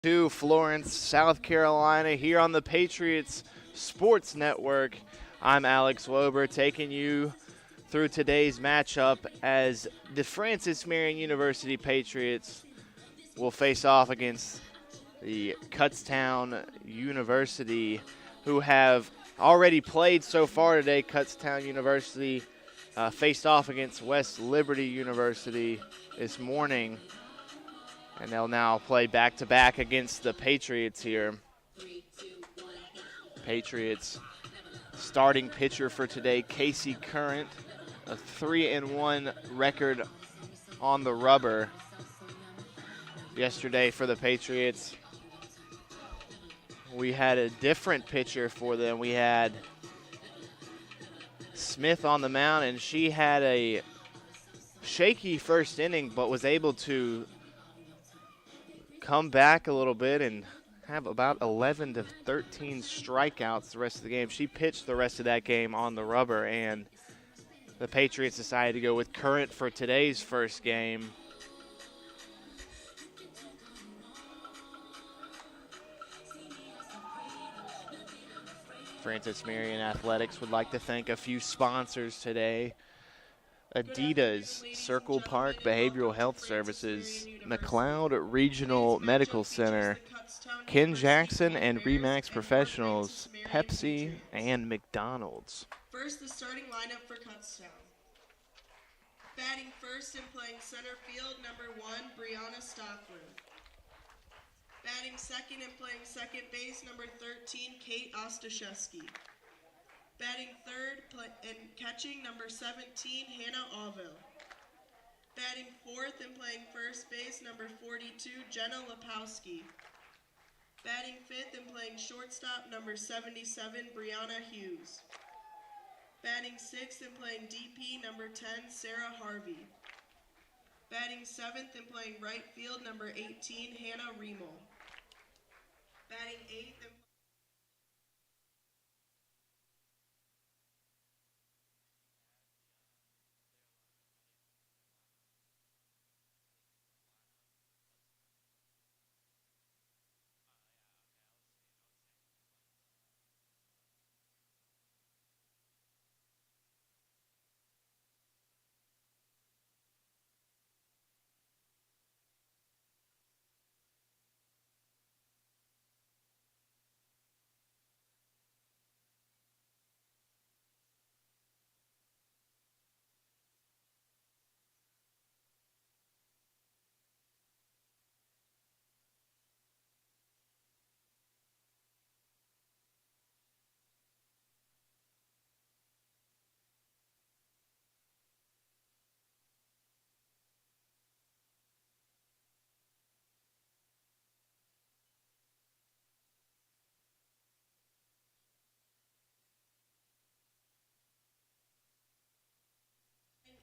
To Florence, South Carolina, here on the Patriots Sports Network. I'm Alex Wober, taking you through today's matchup as the Francis Marion University Patriots will face off against the Kutztown University, who have already played so far today. Kutztown University faced off against West Liberty University this morning. And they'll now play back-to-back against the Patriots here. Patriots starting pitcher for today, Casey Current, a 3-1 record on the rubber yesterday for the Patriots. We had a different pitcher for them. We had Smith on the mound, and she had a shaky first inning, but was able to come back a little bit and have about 11 to 13 strikeouts the rest of the game. She pitched the rest of that game on the rubber, and the Patriots decided to go with Current for today's first game. Francis Marion Athletics would like to thank a few sponsors today. Adidas, Circle Park Behavioral Health Services, McLeod Regional Medical Center, Ken Jackson and Remax Professionals, Pepsi, and McDonald's. First, the starting lineup for Kutztown. Batting first and playing center field, number 1, Brianna Stockman. Batting second and playing second base, number 13, Kate Ostashevsky. Batting third and catching, number 17, Hannah Aville. Batting fourth and playing first base, number 42, Jenna Lepowski. Batting fifth and playing shortstop, number 77, Brianna Hughes. Batting sixth and playing DP, number 10, Sarah Harvey. Batting seventh and playing right field, number 18, Hannah Riemel. Batting eighth and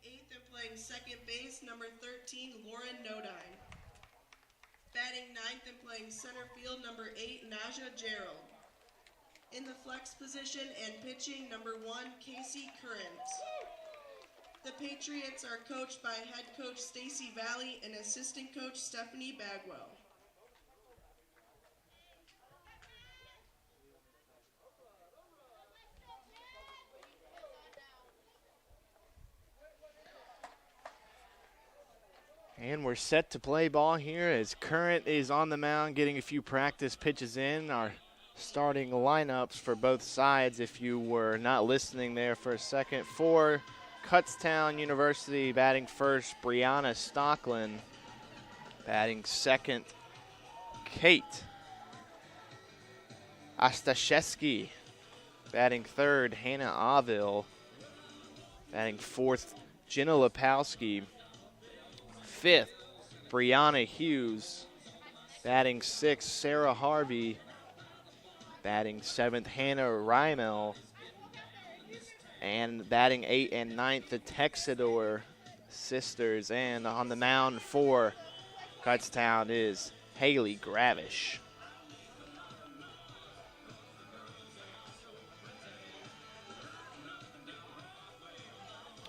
eighth and playing second base, number 13, Lauren Nodine. Batting ninth and playing center field, number 8, Naja Gerald. In the flex position and pitching, number 1, Casey Current. The Patriots are coached by head coach Stacy Valley and assistant coach Stephanie Bagwell. And we're set to play ball here as Current is on the mound getting a few practice pitches in. Our starting lineups for both sides, if you were not listening there for a second. For Kutztown University, batting first, Brianna Stockland. Batting second, Kate Ostashevsky. Batting third, Hannah Aville. Batting fourth, Jenna Lepowski. Fifth, Brianna Hughes. Batting sixth, Sarah Harvey. Batting seventh, Hannah Riemel. And batting 8th and 9th, the Texador sisters. And on the mound for Kutztown is Haley Gravish.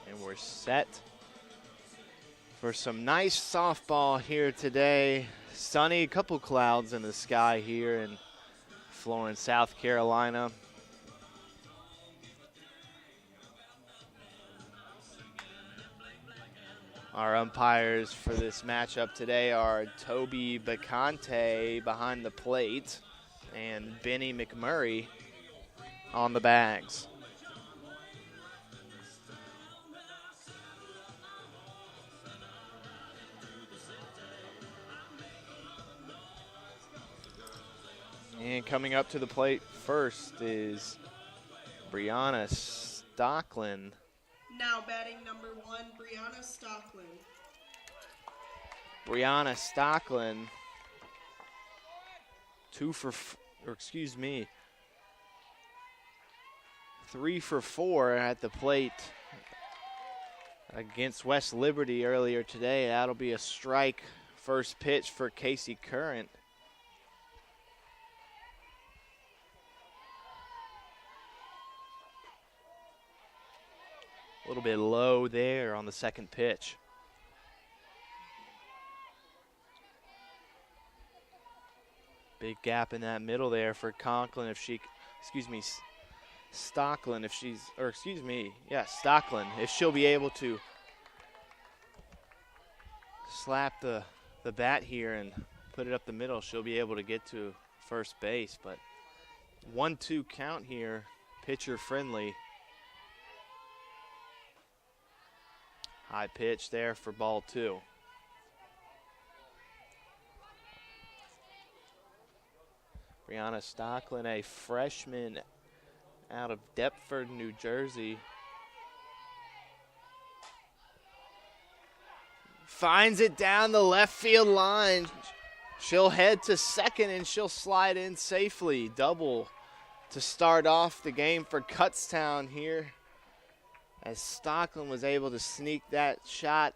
And we're set for some nice softball here today. sunny, a couple clouds in the sky here in Florence, South Carolina. Our umpires for this matchup today are Toby Bacante behind the plate and Benny McMurray on the bags. And coming up to the plate first is Brianna Stocklin. Now batting number 1, Brianna Stocklin. Brianna Stocklin, 3 for 4 at the plate against West Liberty earlier today. That'll be a strike. First pitch for Casey Current. A little bit low there on the second pitch. Big gap in that middle there for Stocklin if she'll be able to slap the bat here and put it up the middle, she'll be able to get to first base. But 1-2 count here, pitcher friendly. High pitch there for ball 2. Brianna Stocklin, a freshman out of Deptford, New Jersey. Finds it down the left field line. She'll head to second and she'll slide in safely. Double to start off the game for Kutztown here, as Stocklin was able to sneak that shot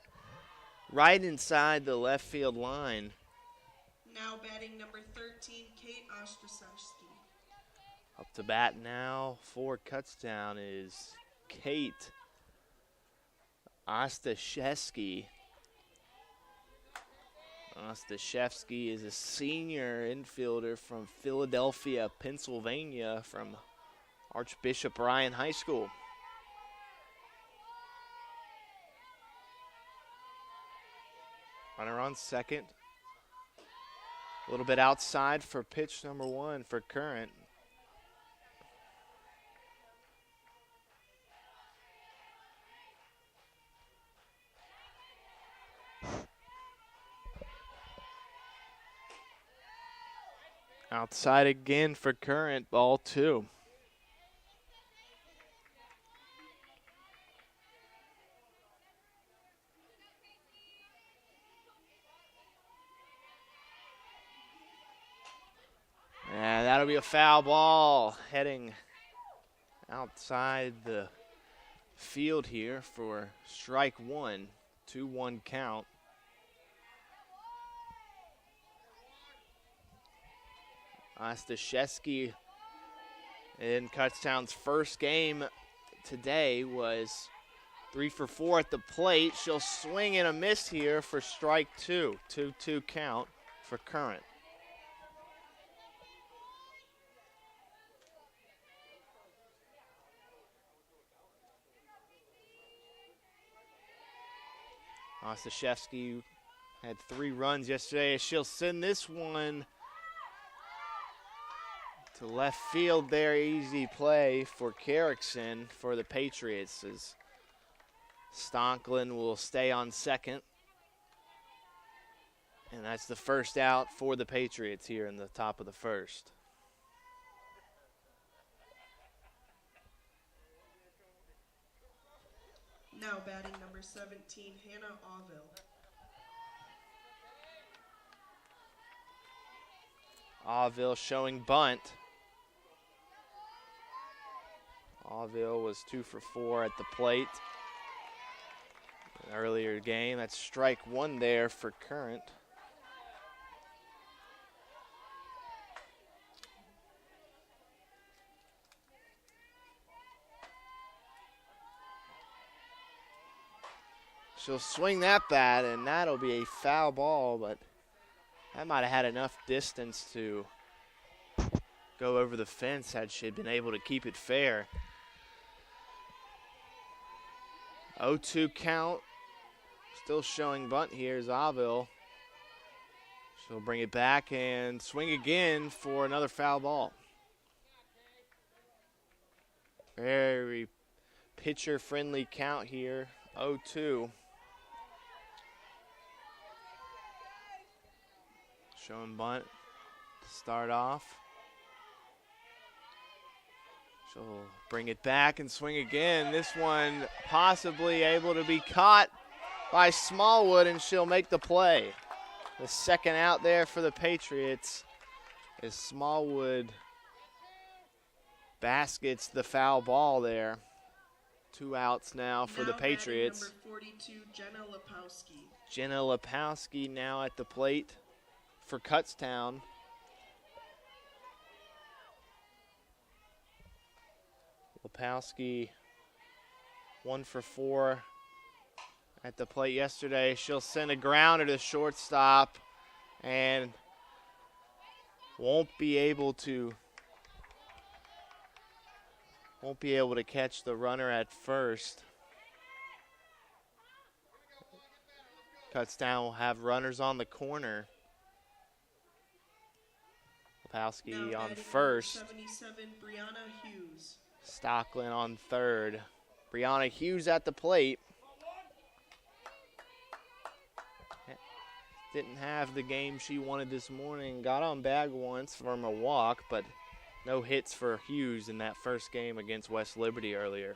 right inside the left field line. Now batting number 13, Kate Ostashevsky. Up to bat now for Kutztown is Kate Ostashevsky. Ostashevsky is a senior infielder from Philadelphia, Pennsylvania, from Archbishop Ryan High School. Runner on second. A little bit outside for pitch number 1 for Current. Outside again for Current, ball 2. And that'll be a foul ball heading outside the field here for strike 1, 2-1 count. Ostashevsky in Kutztown's first game today was 3 for 4 at the plate. She'll swing and a miss here for strike 2, 2-2 count for Current. Ostashevsky had 3 runs yesterday. She'll send this one to left field there. Easy play for Carrickson for the Patriots, as Stocklin will stay on second. And that's the first out for the Patriots here in the top of the first. Now batting number 17, Hannah Aville. Aville showing bunt. Aville was 2 for 4 at the plate in earlier game. That's strike 1 there for Current. She'll swing that bat, and that'll be a foul ball, but That might have had enough distance to go over the fence had she been able to keep it fair. 0-2 count. Still showing bunt here is Aville. She'll bring it back and swing again for another foul ball. Very pitcher-friendly count here, 0-2. Showing bunt to start off. She'll bring it back and swing again. This one possibly able to be caught by Smallwood, and she'll make the play. The second out there for the Patriots is Smallwood baskets the foul ball there. 2 outs now for the Patriots. Number 42, Jenna Lepowski. Jenna Lepowski now at the plate for Kutztown. Lepowski 1 for 4 at the plate yesterday. She'll send a grounder to shortstop and won't be able to catch the runner at first. Kutztown will have runners on the corner. Lepowski on first. 77, Brianna Hughes. Stockland on third. Brianna Hughes at the plate. Didn't have the game she wanted this morning. Got on bag once from a walk, but no hits for Hughes in that first game against West Liberty earlier.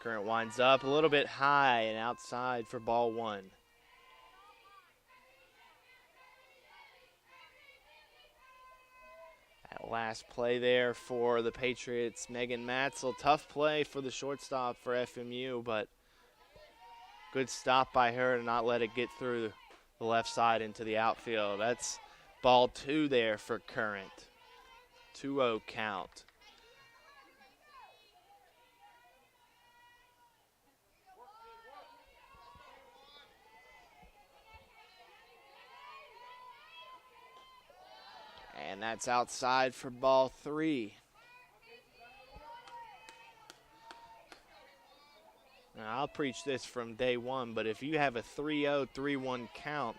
Current winds up a little bit high and outside for ball 1. That last play there for the Patriots, Megan Matzel. Tough play for the shortstop for FMU, but good stop by her to not let it get through the left side into the outfield. That's ball 2 there for Current. 2-0 count. And that's outside for ball 3. Now, I'll preach this from day one, but if you have a 3-0, 3-1 count,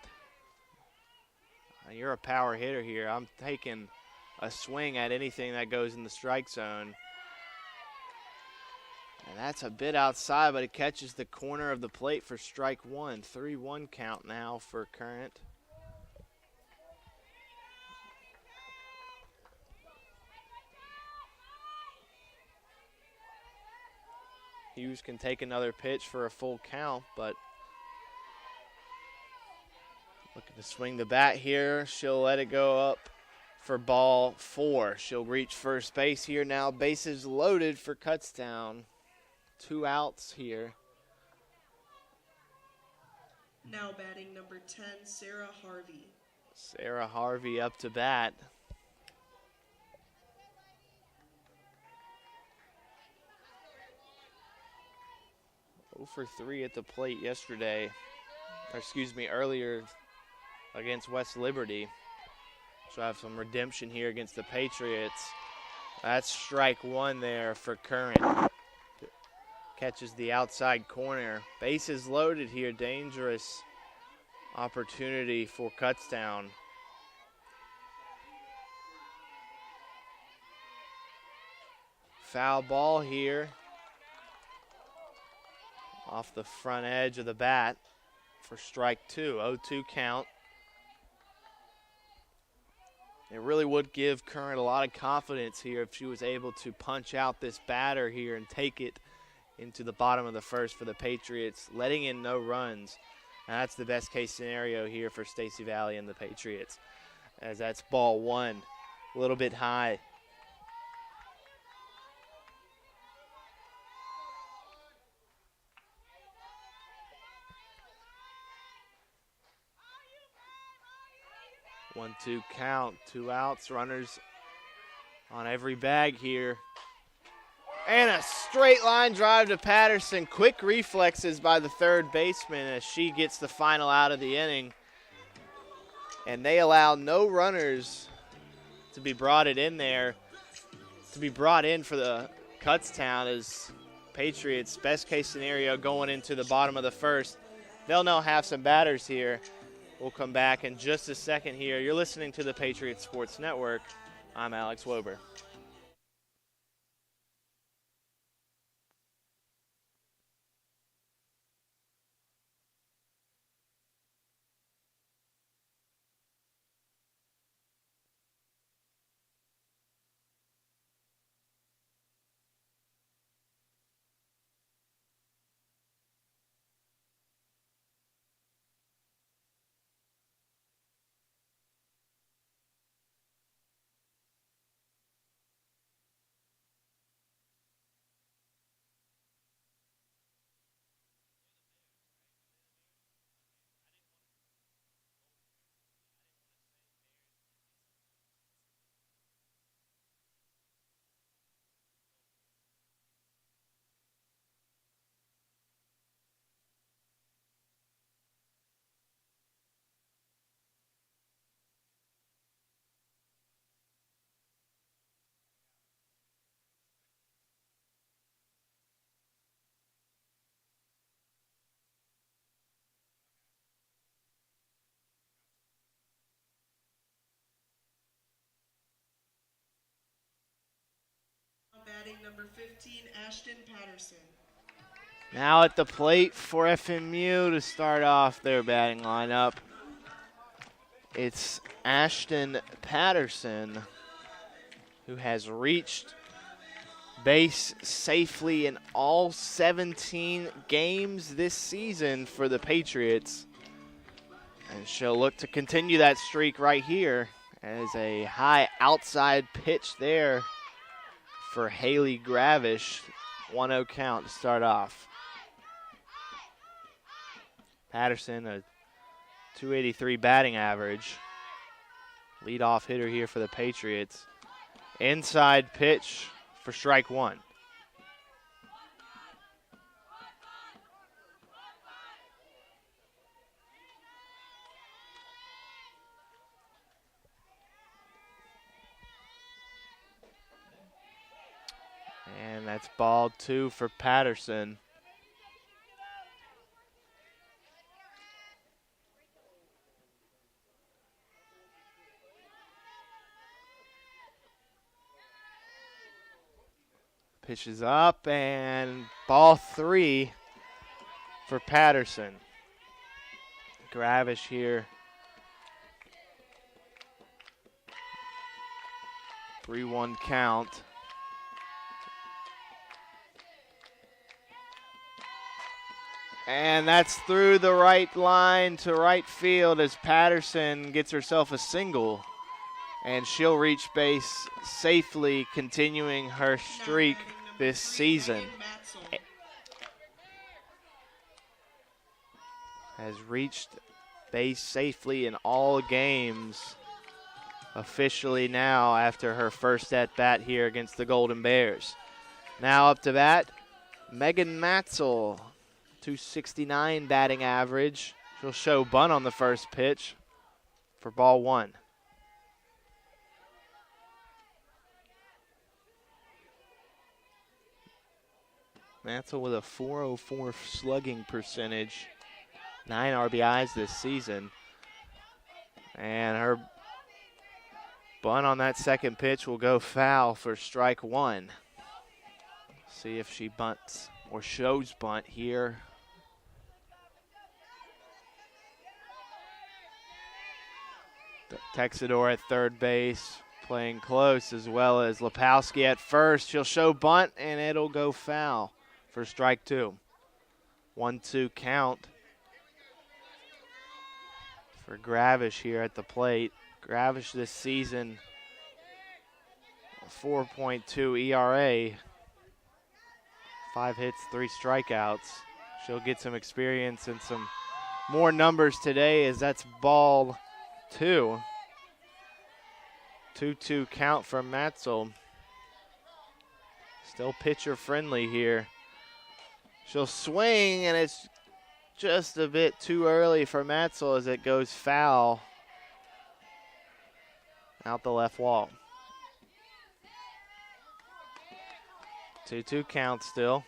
you're a power hitter here. I'm taking a swing at anything that goes in the strike zone. And that's a bit outside, but it catches the corner of the plate for strike 1. 3-1 count now for Current. Hughes can take another pitch for a full count, but looking to swing the bat here. She'll let it go up for ball 4. She'll reach first base here now. Bases loaded for Kutztown. 2 outs here. Now batting number 10, Sarah Harvey. Sarah Harvey up to bat. For 3 at the plate earlier against West Liberty. So I have some redemption here against the Patriots. That's strike 1 there for Current. Catches the outside corner. Bases loaded here. Dangerous opportunity for Kutztown. Foul ball here. Off the front edge of the bat for strike 2. 0-2 count. It really would give Current a lot of confidence here if she was able to punch out this batter here and take it into the bottom of the first for the Patriots, letting in no runs. And that's the best case scenario here for Stacey Valley and the Patriots, as that's ball 1, a little bit high. 1-2 count, 2 outs, runners on every bag here. And a straight line drive to Patterson. Quick reflexes by the third baseman as she gets the final out of the inning. and they allow no runners to be brought in for the Kutztown as Patriots, best case scenario going into the bottom of the first. They'll now have some batters here. We'll come back in just a second here. You're listening to the Patriots Sports Network. I'm Alex Wober. Batting number 15, Ashton Patterson. Now at the plate for FMU to start off their batting lineup. It's Ashton Patterson, who has reached base safely in all 17 games this season for the Patriots. And she'll look to continue that streak right here as a high outside pitch there for Haley Gravish. 1-0 count to start off. Patterson, a .283 batting average. Leadoff hitter here for the Patriots. Inside pitch for strike one. And that's ball two for Patterson. Pitches up and ball three for Patterson. Gravish here. 3-1 count. And that's through the right line to right field as Patterson gets herself a single. And she'll reach base safely, continuing her streak this season. Has reached base safely in all games officially now after her first at-bat here against the Golden Bears. Now up to bat, Megan Matzel, .269 batting average. She'll show bunt on the first pitch for ball one. Matzel with a .404 slugging percentage, 9 RBIs this season. And her bunt on that second pitch will go foul for strike one. See if she bunts or shows bunt here. Texador at third base, playing close, as well as Lepowski at first. She'll show bunt, and it'll go foul for strike two. 1-2 count for Gravish here at the plate. Gravish this season, a 4.2 ERA, 5 hits, 3 strikeouts. She'll get some experience and some more numbers today as that's ball two. 2-2 count from Matzel. Still pitcher friendly here. She'll swing, and it's just a bit too early for Matzel as it goes foul out the left wall. 2-2 count still.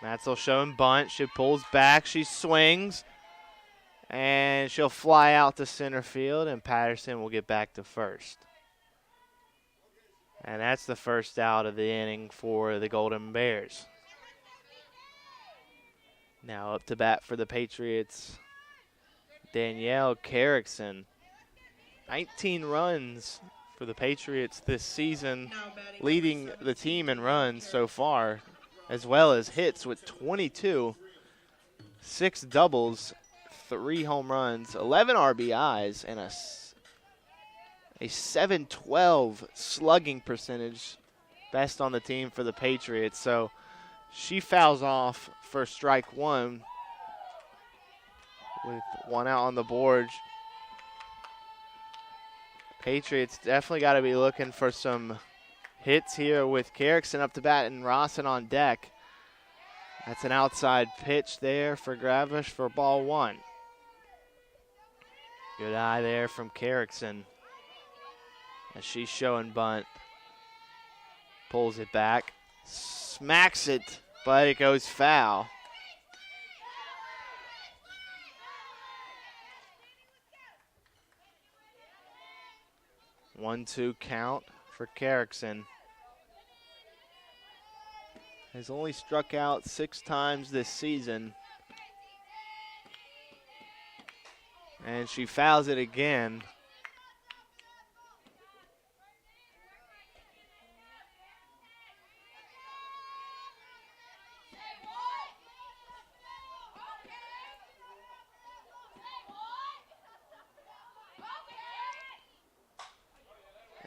Matzel showing bunt. She pulls back. She swings. And she'll fly out to center field, and Patterson will get back to first. And that's the first out of the inning for the Golden Bears. Now up to bat for the Patriots, Danielle Carrickson. 19 runs for the Patriots this season, leading the team in runs so far, as well as hits with 22, 6 doubles, 3 home runs, 11 RBIs, and a .712 slugging percentage, best on the team for the Patriots. So she fouls off for strike one with 1 out on the board. Patriots definitely got to be looking for some hits here with Carrickson up to bat and Rossen on deck. That's an outside pitch there for Gravish for ball 1. Good eye there from Carrickson as she's showing bunt. Pulls it back, smacks it, but it goes foul. One-two count for Carrickson. Has only struck out 6 times this season. And she fouls it again.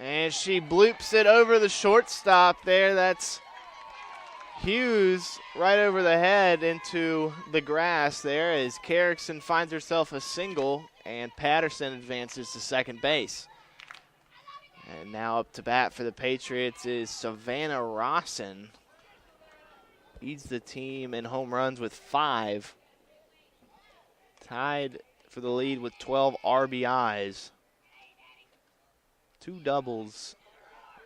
And she bloops it over the shortstop there. That's Hughes right over the head into the grass there as Carrickson finds herself a single and Patterson advances to second base. And now up to bat for the Patriots is Savannah Rossen. Leads the team in home runs with 5. Tied for the lead with 12 RBIs. 2 doubles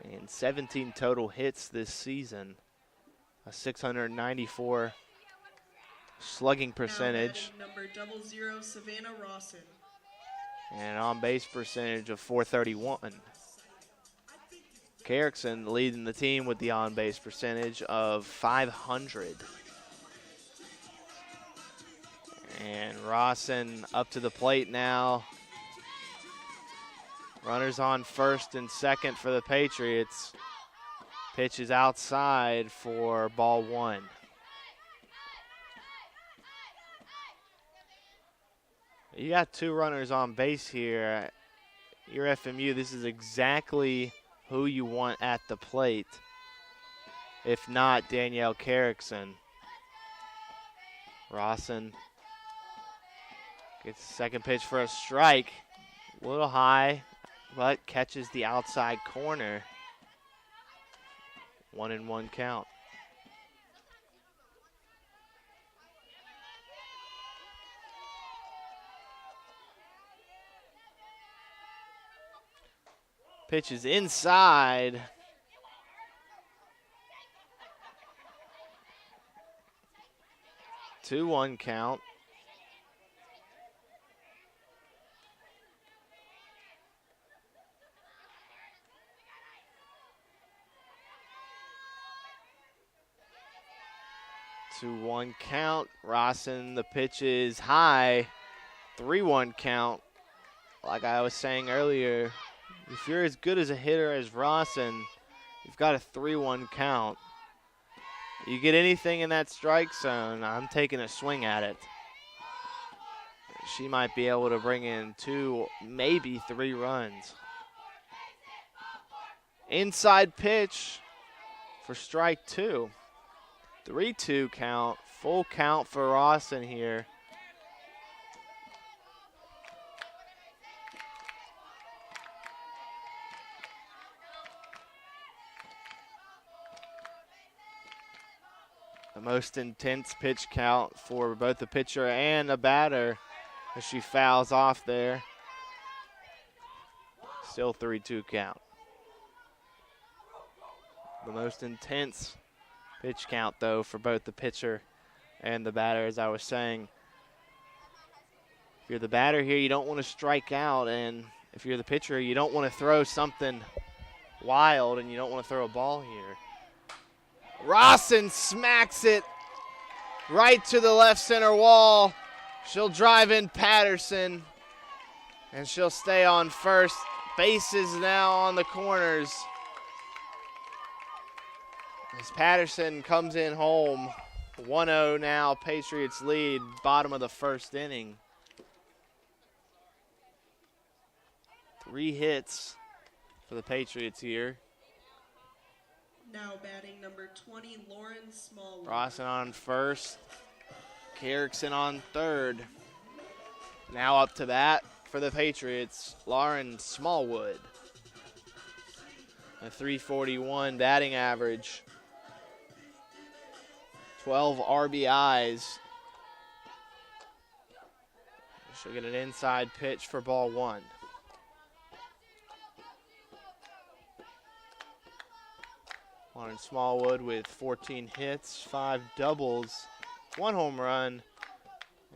and 17 total hits this season. A .694 slugging percentage. Number 00, Savannah Rossen. And an on-base percentage of .431. Carrickson leading the team with the on-base percentage of .500. And Rossen up to the plate now. Runners on first and second for the Patriots. Pitch is outside for ball 1. You got 2 runners on base here. Your FMU, this is exactly who you want at the plate. If not, Danielle Carrickson. Rossen gets the second pitch for a strike. A little high, but catches the outside corner. 1-1 count. Pitch is inside. Two-one count. Two-one count. Rossen, the pitch is high. 3-1 count. Like I was saying earlier, if you're as good as a hitter as Rossen, you've got a 3-1 count. You get anything in that strike zone, I'm taking a swing at it. She might be able to bring in 2, maybe 3 runs. Inside pitch for strike 2. 3-2 count, full count for Rossen here. The most intense pitch count for both the pitcher and the batter as she fouls off there. Still 3-2 count. The most intense pitch count, though, for both the pitcher and the batter, as I was saying. If you're the batter here, you don't want to strike out, and if you're the pitcher, you don't want to throw something wild, and you don't want to throw a ball here. Rossen smacks it right to the left center wall. She'll drive in Patterson, and she'll stay on first. Bases now on the corners. As Patterson comes in home, 1-0 now, Patriots lead, bottom of the first inning. 3 hits for the Patriots here. Now batting number 20, Lauren Smallwood. Rossen on first, Carrickson on third. Now up to bat for the Patriots, Lauren Smallwood. A .341 batting average. 12 RBIs. She'll get an inside pitch for ball 1. Lauren Smallwood with 14 hits, 5 doubles, 1 home run,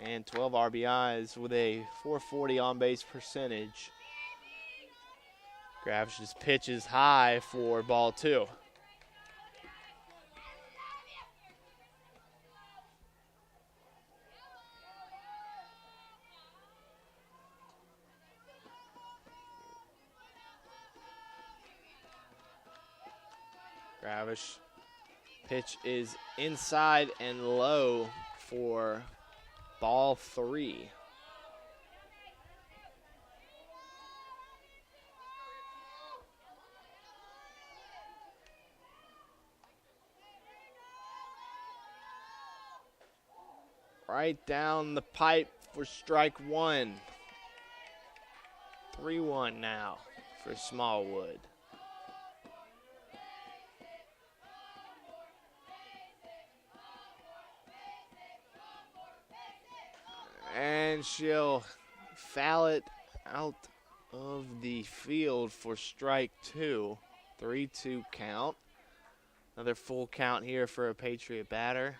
and 12 RBIs with a .440 on-base percentage. Gravish's pitch is high for ball 2. Gravish pitch is inside and low for ball 3. Right down the pipe for strike 1. 3-1 now for Smallwood. And she'll foul it out of the field for strike 2. 3-2 count. Another full count here for a Patriot batter.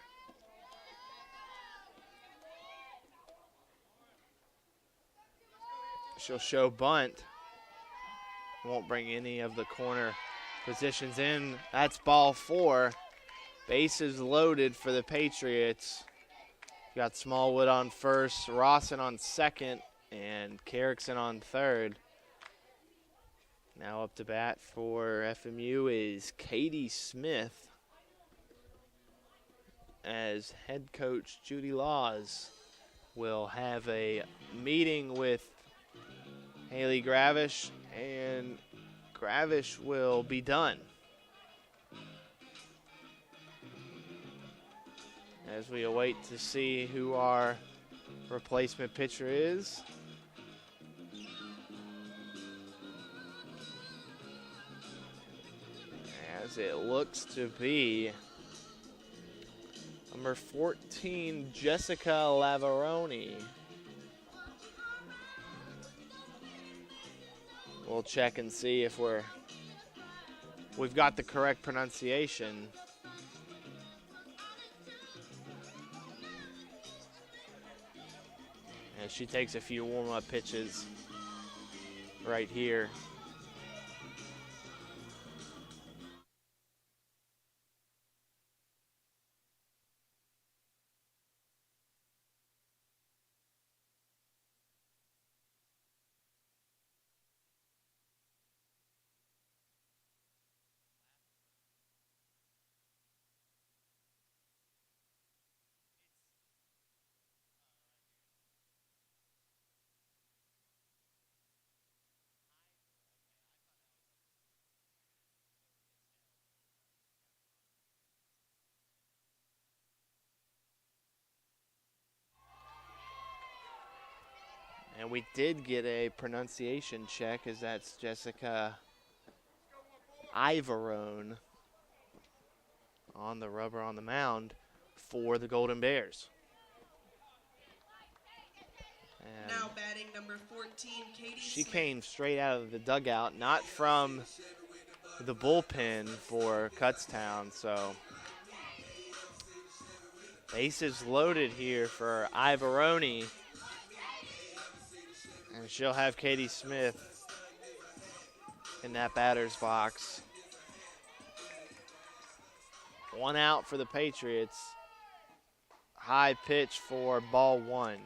She'll show bunt. Won't bring any of the corner positions in. That's ball 4. Bases loaded for the Patriots. Got Smallwood on first, Rossen on second, and Carrickson on third. Now up to bat for FMU is Katie Smith, as head coach Judy Laws will have a meeting with Haley Gravish, and Gravish will be done. As we await to see who our replacement pitcher is. As it looks to be number 14, Jessica Lavaroni. We'll check and see if we've got the correct pronunciation. And she takes a few warm-up pitches right here. And we did get a pronunciation check, as that's Jessica Ivarone on the rubber on the mound for the Golden Bears. And now batting number 14, Katie she Smith. came straight out of the dugout, not from the bullpen for Kutztown. So bases loaded here for Ivoroni. And she'll have Katie Smith in that batter's box. One out for the Patriots. High pitch for ball one.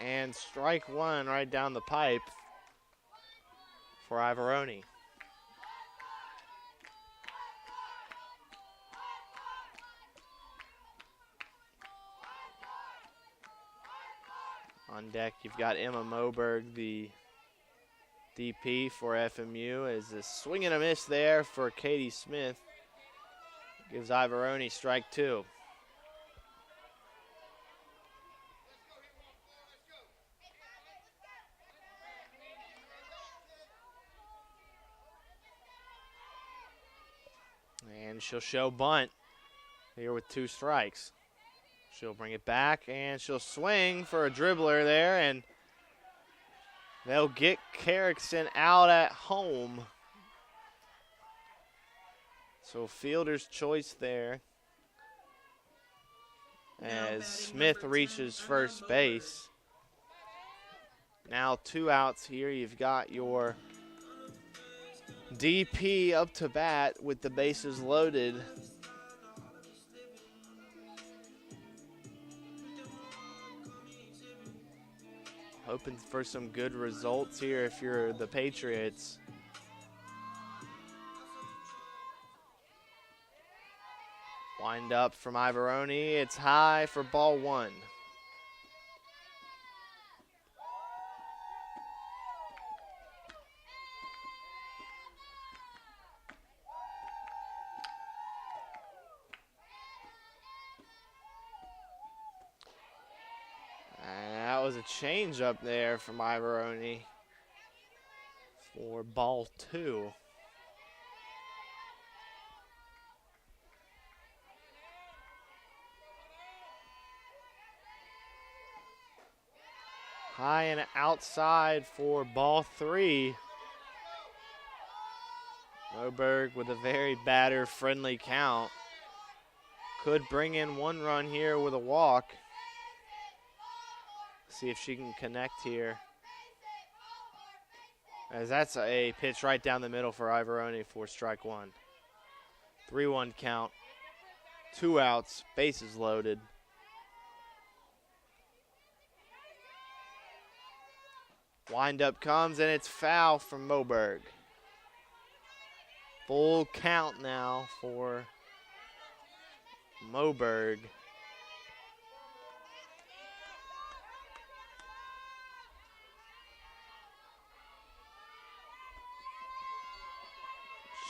And strike one right down the pipe for Ivoroni. On deck, you've got Emma Moberg, the DP for FMU. Is a swing and a miss there for Katie Smith. Gives Ivoroni strike two. And she'll show bunt here with two strikes. She'll bring it back, and she'll swing for a dribbler there, and they'll get Carrickson out at home. So fielder's choice there as Smith reaches first base. Now 2 outs here. You've got your DP up to bat with the bases loaded. Hoping for some good results here if you're the Patriots. Wind up from Ivoroni. It's high for ball one. A change up there from Ivoroni for ball two. High and outside for ball three. Moberg with a very batter-friendly count. Could bring in 1 run here with a walk. See if she can connect here. As that's a pitch right down the middle for Ivoroni for strike one. 3-1 count. 2 outs, bases loaded. Windup comes, and it's foul from Moberg. Full count now for Moberg.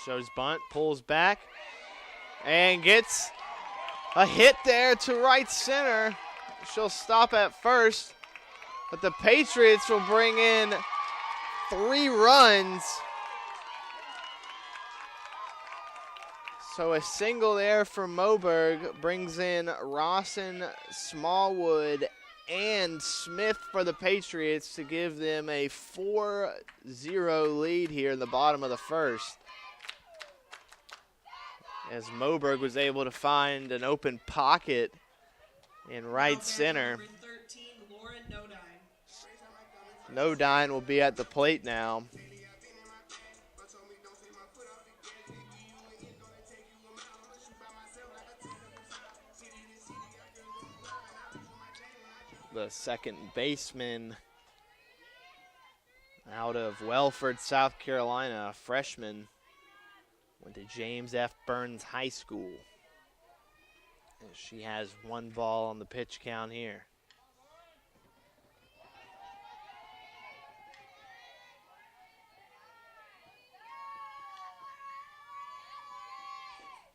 Shows bunt, pulls back, and gets a hit there to right center. She'll stop at first, but the Patriots will bring in 3 runs. So a single there for Moberg brings in Rossen, Smallwood, and Smith for the Patriots to give them a 4-0 lead here in the bottom of the first. As Moberg was able to find an open pocket in right center. Nodine will be at the plate now. The second baseman out of Wellford, South Carolina, a freshman. Went to James F. Burns High School. And she has 1 ball on the pitch count here.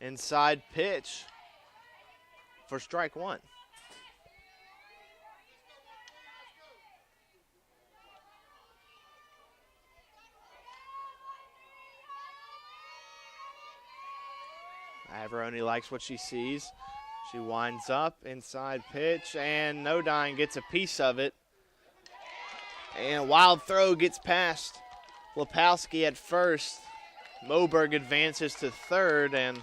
Inside pitch for strike one. Averoni likes what she sees. She winds up, inside pitch, and Nodine gets a piece of it. And a wild throw gets past Lepowski at first. Moberg advances to third, and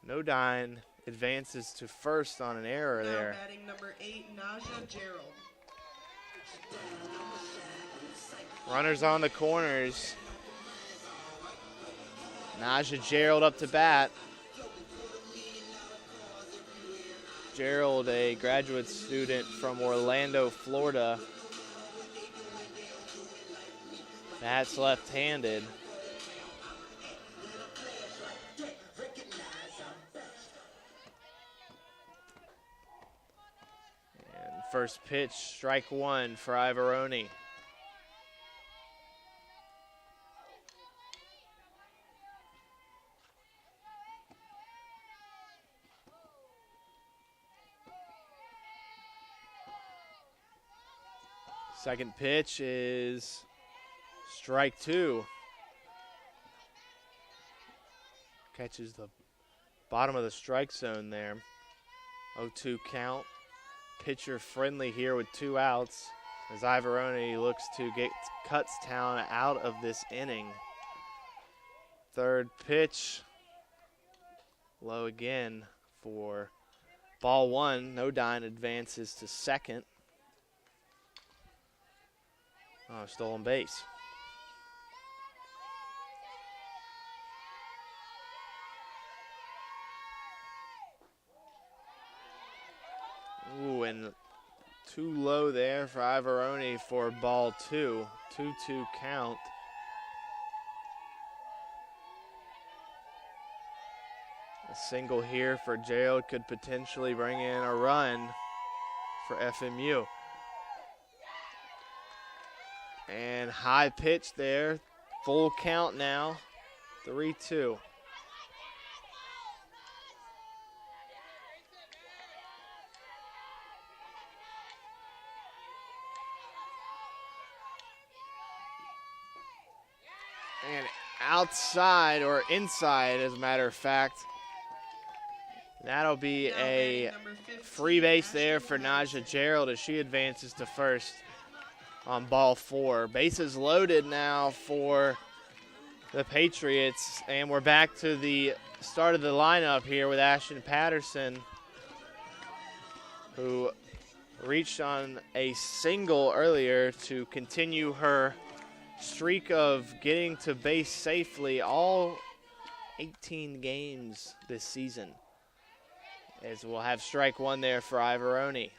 Nodine advances to first on an error now there. Batting number 8, Naja Gerald. Runners on the corners. Naja Gerald up to bat. Gerald, a graduate student from Orlando, Florida. Bats left-handed. And first pitch, strike one for Ivoroni. Second pitch is strike two. Catches the bottom of the strike zone there. 0-2 count. Pitcher friendly here with 2 outs as Ivoroni looks to get Kutztown out of this inning. Third pitch. Low again for ball one. Nodine advances to second. Oh, stolen base. Ooh, and too low there for Ivoroni for ball two. 2-2 count. A single here for Gerald could potentially bring in a run for FMU. And high pitch there. Full count now. 3-2. And outside or inside, as a matter of fact. That'll be a free base there for Naja Gerald as she advances to first on ball four. Bases loaded now for the Patriots, and we're back to the start of the lineup here with Ashton Patterson, who reached on a single earlier to continue her streak of getting to base safely all 18 games this season, as we'll have strike one there for Ivoroni.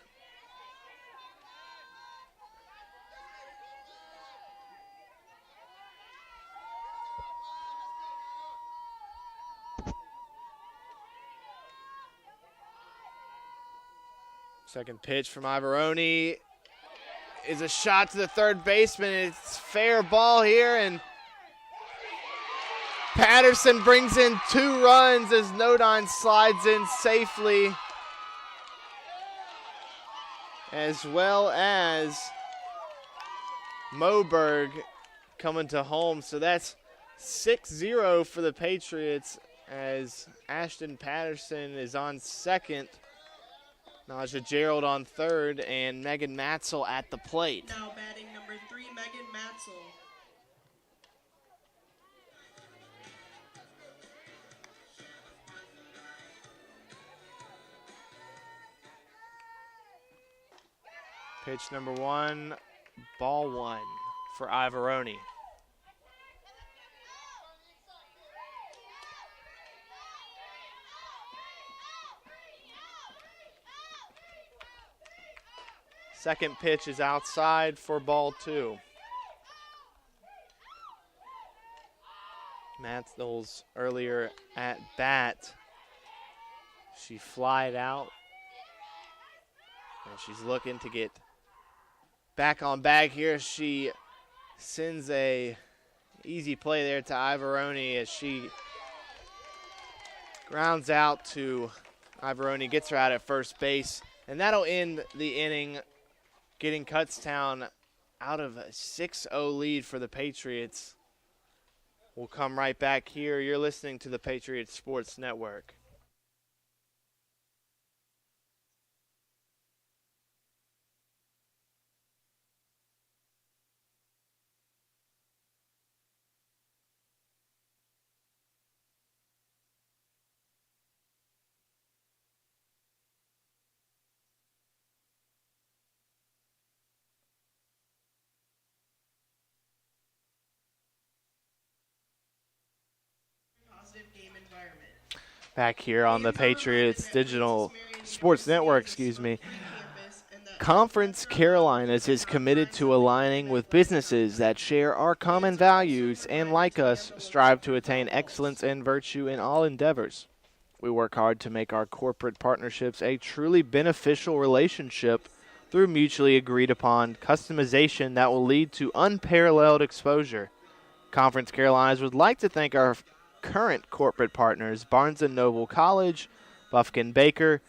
Second pitch from Ivoroni is a shot to the third baseman. It's fair ball here, and Patterson brings in 2 runs as Nodine slides in safely, as well as Moberg coming to home. So that's 6-0 for the Patriots as Ashton Patterson is on second. Naja Gerald on third, and Megan Matzel at the plate. Now batting number 3, Megan Matzel. Pitch number 1, ball 1 for Ivoroni. Second pitch is outside for ball 2. Matzel's earlier at bat, she flied out, and she's looking to get back on bag here. She sends a easy play there to Ivoroni as she grounds out to Ivoroni, gets her out at first base, and that'll end the inning, getting Kutztown out of a 6-0 lead for the Patriots. We'll come right back here. You're listening to the Patriots Sports Network. Game environment. Back here on the Patriots Digital Sports Network, Conference Carolinas is committed to aligning with businesses that share our common values and, like us, strive to attain excellence and virtue in all endeavors. We work hard to make our corporate partnerships a truly beneficial relationship through mutually agreed upon customization that will lead to unparalleled exposure. Conference Carolinas would like to thank our current corporate partners, Barnes & Noble College, Bufkin Baker,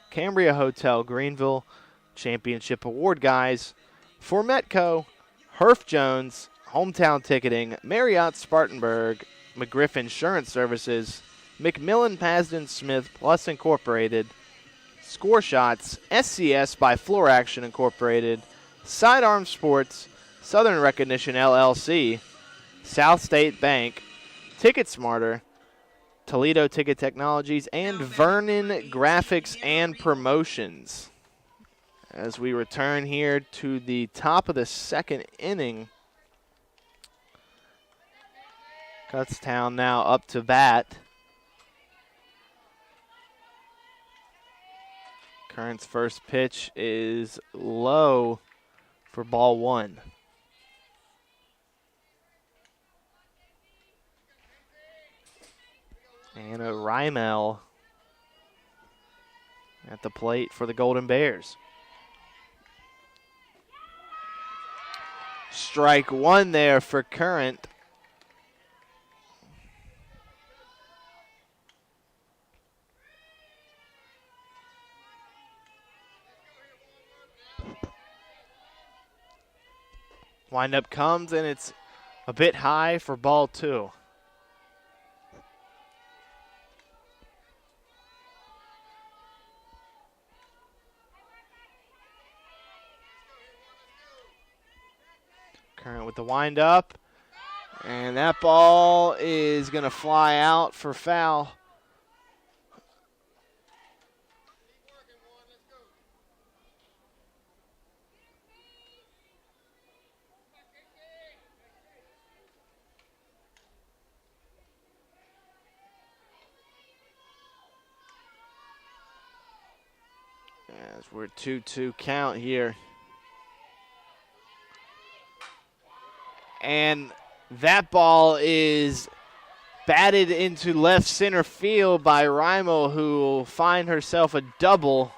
Cambria Hotel Greenville, Championship Award Guys, Formetco, Herff Jones, Hometown Ticketing, Marriott Spartanburg, McGriff Insurance Services, McMillan Pasden Smith Plus Incorporated, Score Shots, SCS by Floor Action Incorporated, Sidearm Sports, Southern Recognition LLC, South State Bank, Ticket Smarter, Toledo Ticket Technologies, and Vernon Graphics and Promotions. As we return here to the top of the second inning, Kutztown now up to bat. Current's first pitch is low for ball one. And a Rymel at the plate for the Golden Bears. Strike one there for Current. Windup comes, and it's a bit high for ball two. Current with the windup, and that ball is going to fly out for foul. As we're 2-2 count here. And that ball is batted into left center field by Rymel, who will find herself a double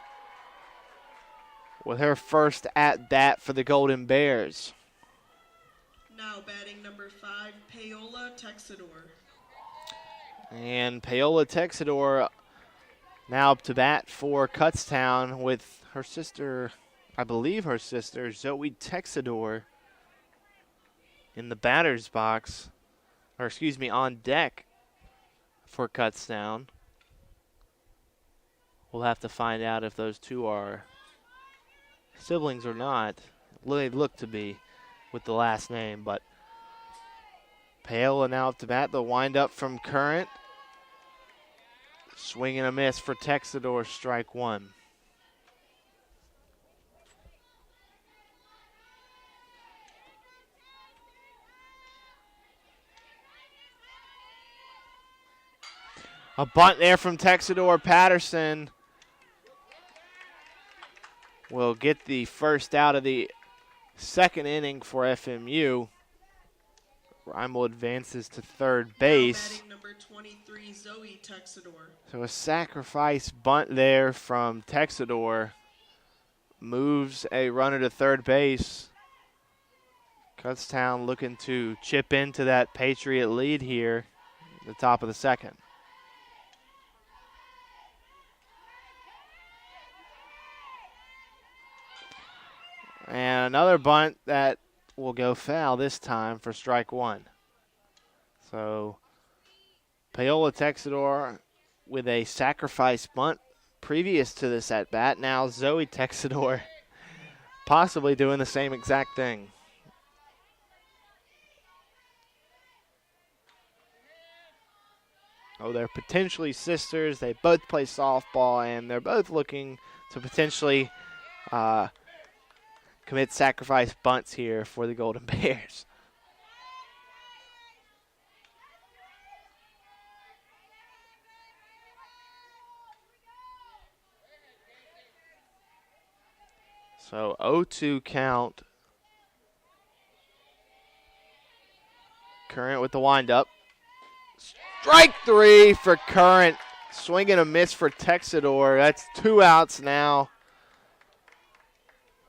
with her first at-bat for the Golden Bears. Now batting number 5, Paola Texador. And Paola Texador now up to bat for Kutztown with her sister, I believe her sister, Zoe Texador, in the batter's box, or excuse me, on deck for Kutztown. We'll have to find out if those two are siblings or not. They look to be with the last name, but Paola now up to bat. The windup from Current. Swing and a miss for Texador, strike one. A bunt there from Texador. Patterson will get the first out of the second inning for FMU. Rymel advances to third base. Batting number 23, Zoe Texador. So a sacrifice bunt there from Texador moves a runner to third base. Kutztown looking to chip into that Patriot lead here at the top of the second. And another bunt that will go foul this time for strike one. So Paola Texador with a sacrifice bunt previous to this at bat. Now Zoe Texador possibly doing the same exact thing. Oh, they're potentially sisters. They both play softball, and they're both looking to potentially commit sacrifice bunts here for the Golden Bears. So 0-2 count. Current with the windup. Strike 3 for Current. Swing and a miss for Texador. That's 2 outs now.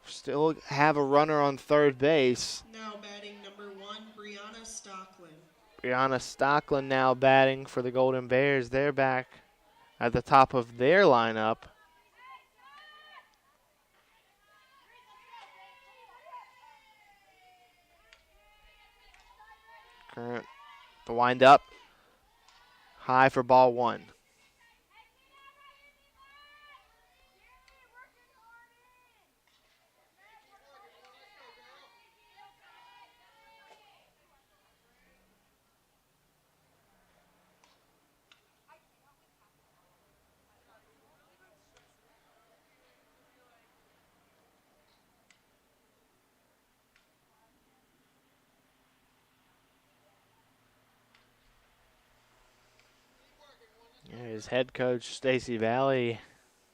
Still have a runner on third base. Now batting number 1, Brianna Stockland. Brianna Stockland now batting for the Golden Bears. They're back at the top of their lineup. Current, the windup. High for ball 1. His head coach, Stacy Valley,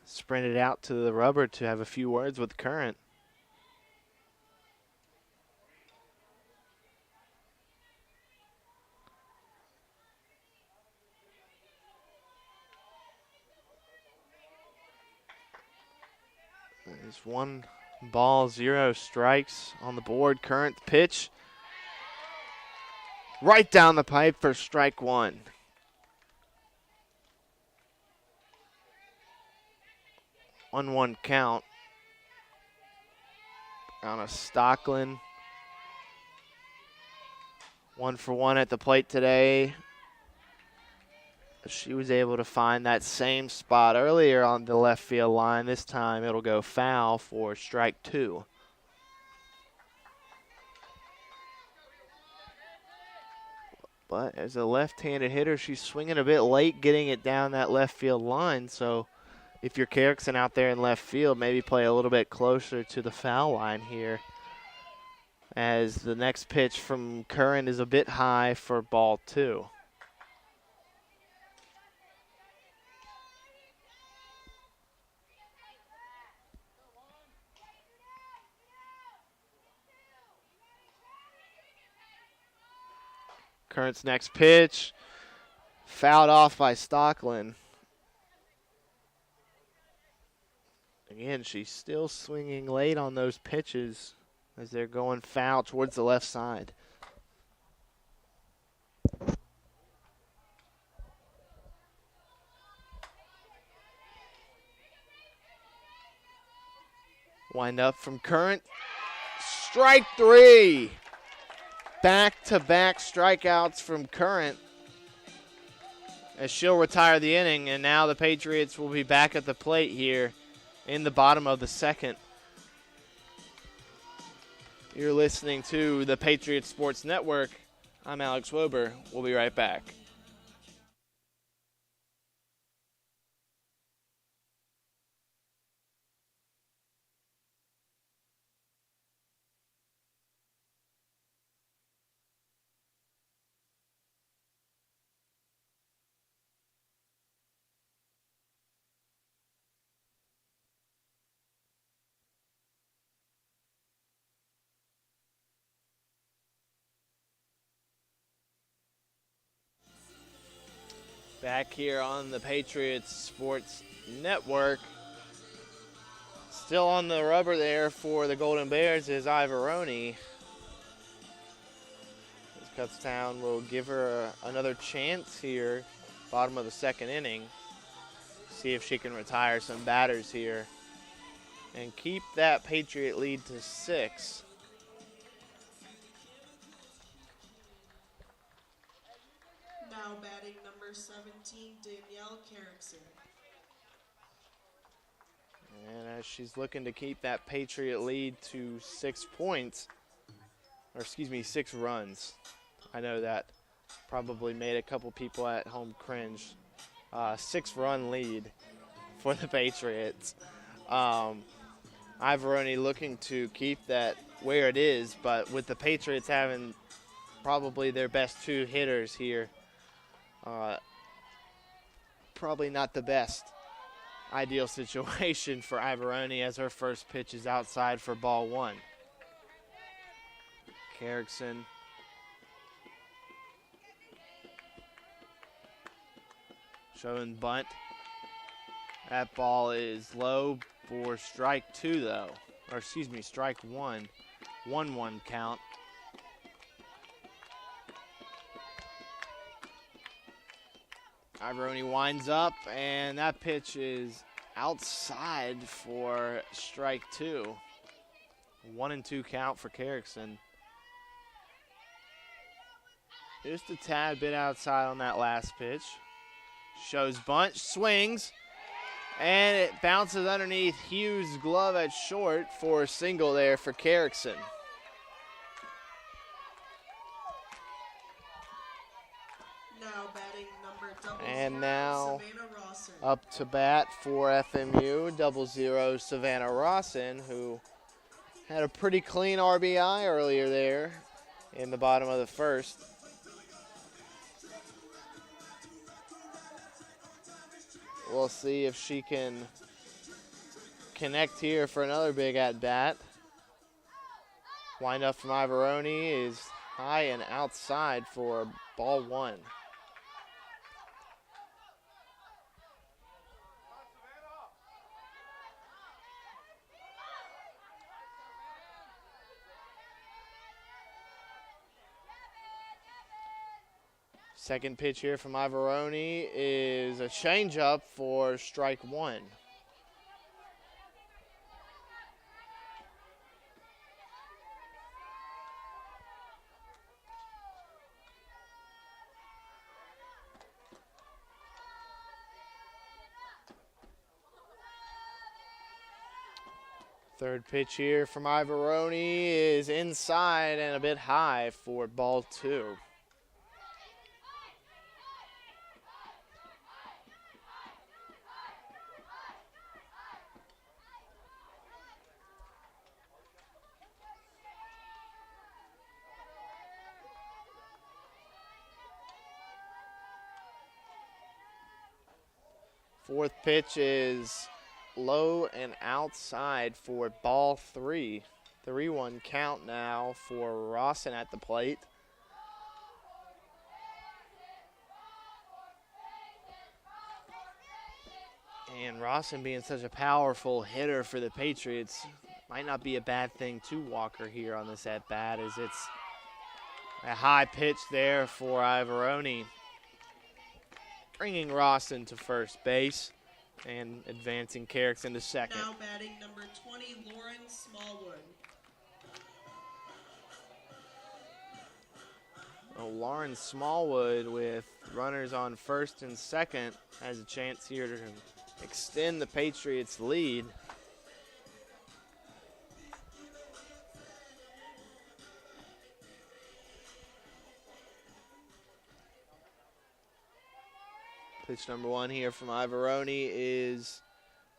sprinted out to the rubber to have a few words with Current. There's 1 ball, 0 strikes on the board. Current pitch right down the pipe for strike 1. 1-1 count. On a Stockland. 1 for 1 at the plate today. She was able to find that same spot earlier on the left field line. This time it'll go foul for strike 2. But as a left-handed hitter, she's swinging a bit late, getting it down that left field line. So if you're Carrickson out there in left field, maybe play a little bit closer to the foul line here, as the next pitch from Current is a bit high for ball 2. Current's next pitch, fouled off by Stockland. Again, she's still swinging late on those pitches as they're going foul towards the left side. Wind up from Current. Strike 3. Back-to-back strikeouts from Current as she'll retire the inning, and now the Patriots will be back at the plate here in the bottom of the second. You're listening to the Patriots Sports Network. I'm Alex Wober. We'll be right back. Back here on the Patriots Sports Network. Still on the rubber there for the Golden Bears is Ivoroni. Kutztown will give her another chance here, bottom of the second inning. See if she can retire some batters here and keep that Patriot lead to 6. Now batting number 17, Danielle Carrickson. And as she's looking to keep that Patriot lead to 6 points, or excuse me, 6 runs. I know that probably made a couple people at home cringe. 6-run lead for the Patriots. Ivoroni looking to keep that where it is, but with the Patriots having probably their best 2 hitters here, probably not the best ideal situation for Ivoroni as her first pitch is outside for ball 1. Carrickson showing bunt. That ball is low for strike 2 though, or excuse me, strike 1. 1-1 count. Ivoroni winds up, and that pitch is outside for strike 2. 1-2 count for Carrickson. Just a tad bit outside on that last pitch. Shows bunt, swings, and it bounces underneath Hughes' glove at short for a single there for Carrickson. Now batting number 00, And now Savannah Rossen. up to bat for FMU, 00 Savannah Rossen, who had a pretty clean RBI earlier there in the bottom of the first. We'll see if she can connect here for another big at-bat. Wind up from Ivoroni is high and outside for ball 1. Second pitch here from Ivoroni is a changeup for strike 1. Third pitch here from Ivoroni is inside and a bit high for ball 2. Fourth pitch is low and outside for ball 3. 3-1 count now for Rossen at the plate. And Rossen being such a powerful hitter for the Patriots might not be a bad thing to walk her here on this at-bat, as it's a high pitch there for Ivoroni, bringing Rossen to first base and advancing Carrickson to second. Now batting number 20, Lauren Smallwood. Well, Lauren Smallwood, with runners on first and second, has a chance here to extend the Patriots' lead. Pitch number 1 here from Ivoroni is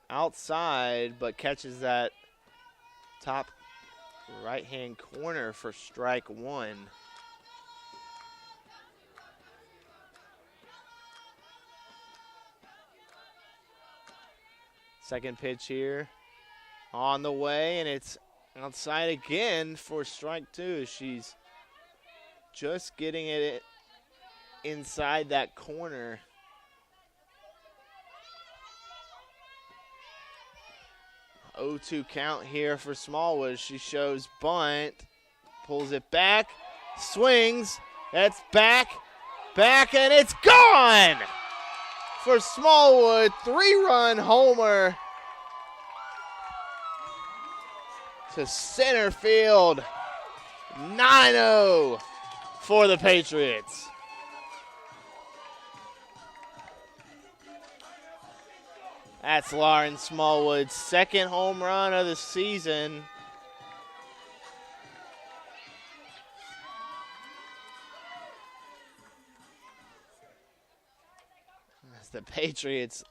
outside, but catches that top right-hand corner for strike 1. Second pitch here on the way, and it's outside again for strike 2. She's just getting it inside that corner. 0-2 count here for Smallwood. She shows bunt, pulls it back, swings, that's back, and it's gone! For Smallwood, 3-run homer to center field. 9-0 for the Patriots. That's Lauren Smallwood's second home run of the season. As the Patriots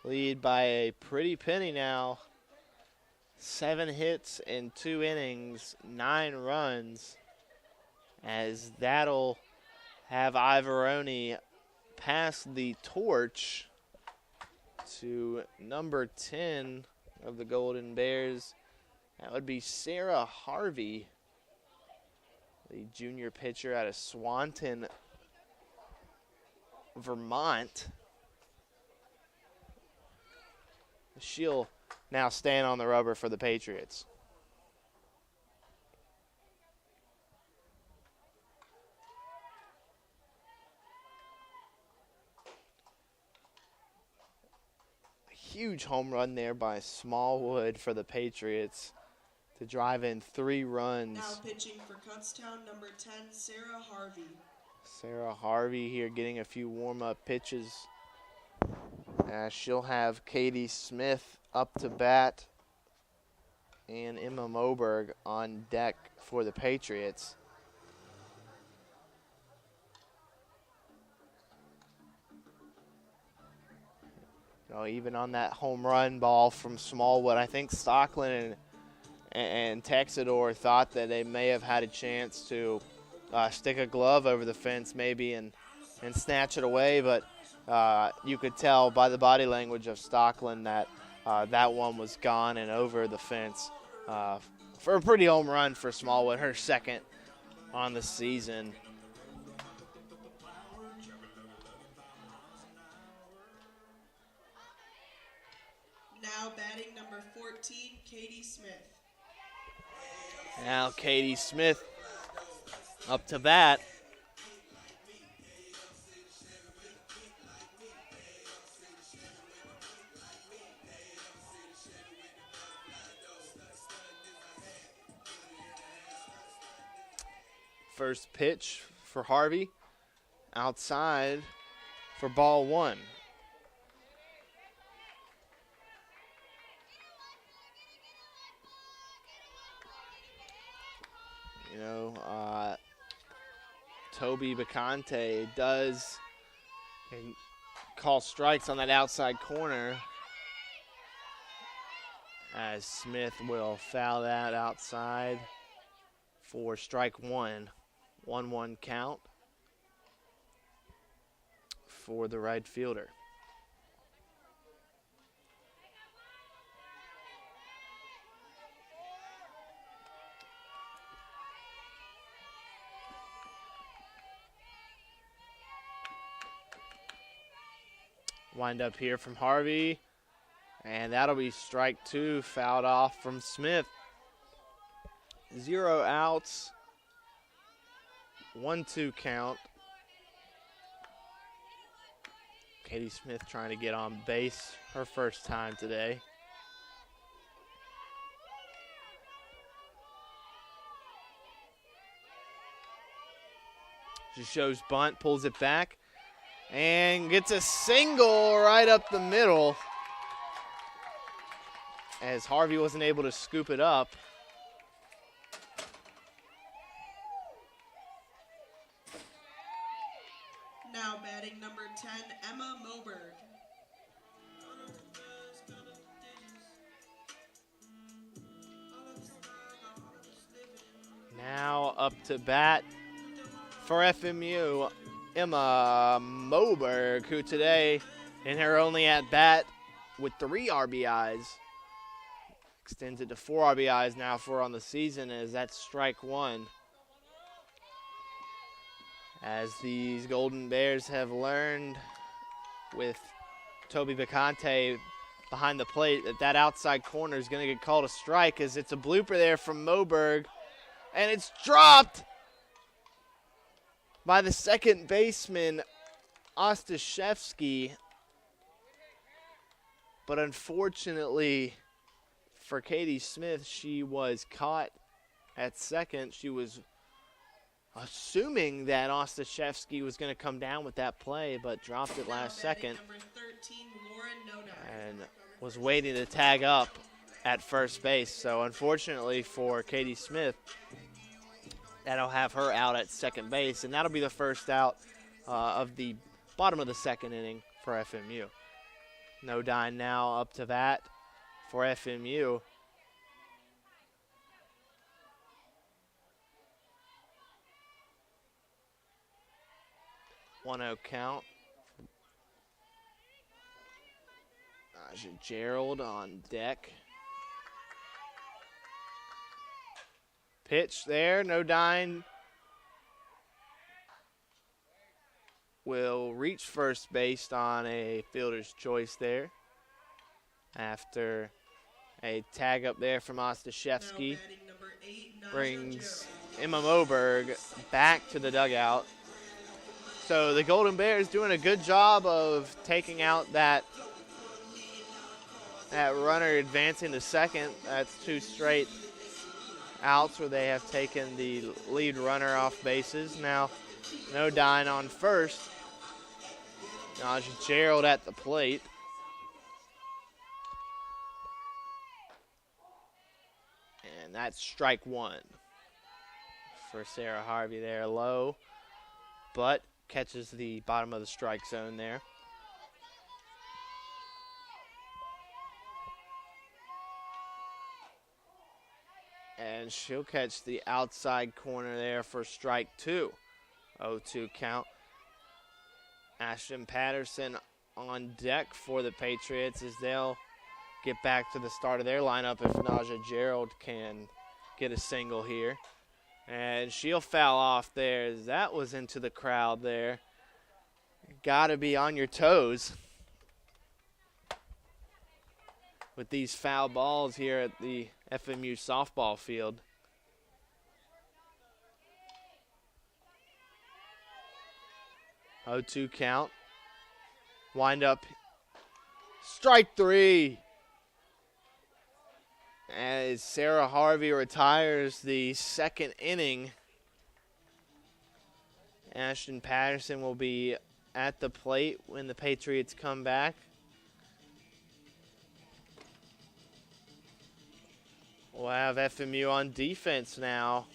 lead by a pretty penny now. 7 hits in 2 innings, 9 runs. As that'll have Ivoroni pass the torch to number 10 of the Golden Bears. That would be Sarah Harvey, the junior pitcher out of Swanton, Vermont. She'll now stand on the rubber for the Patriots. Huge home run there by Smallwood for the Patriots to drive in 3 runs. Now pitching for Kutztown, number 10, Sarah Harvey. Sarah Harvey here getting a few warm-up pitches. She'll have Katie Smith up to bat and Emma Moberg on deck for the Patriots. Even on that home run ball from Smallwood, I think Stockland and Texador thought that they may have had a chance to stick a glove over the fence maybe and snatch it away, but you could tell by the body language of Stockland that that one was gone and over the fence for a pretty home run for Smallwood, her second on the season. Now batting number 14, Katie Smith. Now Katie Smith up to bat. First pitch for Harvey, outside for ball 1. Toby Bacante does call strikes on that outside corner, as Smith will foul that outside for strike 1. 1-1 count for the right fielder. Wind up here from Harvey, and that'll be strike 2, fouled off from Smith. 0 outs, 1-2 count. Katie Smith trying to get on base her first time today. She shows bunt, pulls it back, and gets a single right up the middle as Harvey wasn't able to scoop it up. Now batting number 10, Emma Moberg. Now up to bat for FMU, Emma Moberg, who today in her only at bat with 3 RBIs extends it to 4 RBIs now for her on the season, as that's strike 1. As these Golden Bears have learned with Toby Bacante behind the plate that outside corner is going to get called a strike, as it's a blooper there from Moberg, and it's dropped by the second baseman, Ostashevsky. But unfortunately for Katie Smith, she was caught at second. She was assuming that Ostashevsky was going to come down with that play, but dropped it last second. Number 13, Lauren Noda. And was waiting to tag up at first base. So unfortunately for Katie Smith, that'll have her out at second base, and that'll be the first out of the bottom of the second inning for FMU. No Dine now up to bat for FMU. One-0 count. Gerald on deck. Pitch there, No Dine will reach first base on a fielder's choice there after a tag up there from Ostashevsky. Brings Emma Moberg back to the dugout. So the Golden Bears doing a good job of taking out that runner advancing to second. That's two straight outs where they have taken the lead runner off bases. Now, No Dine on first. Gerald at the plate. And that's strike one for Sarah Harvey there. Low, but catches the bottom of the strike zone there. And she'll catch the outside corner there for strike two. 0-2 count. Ashton Patterson on deck for the Patriots as they'll get back to the start of their lineup if Naja Gerald can get a single here. And she'll foul off there as that was into the crowd there. Got to be on your toes with these foul balls here at the FMU softball field. Oh, 2 count. Wind up. Strike three. As Sarah Harvey retires the second inning, Ashton Patterson will be at the plate when the Patriots come back. We'll have FMU on defense now.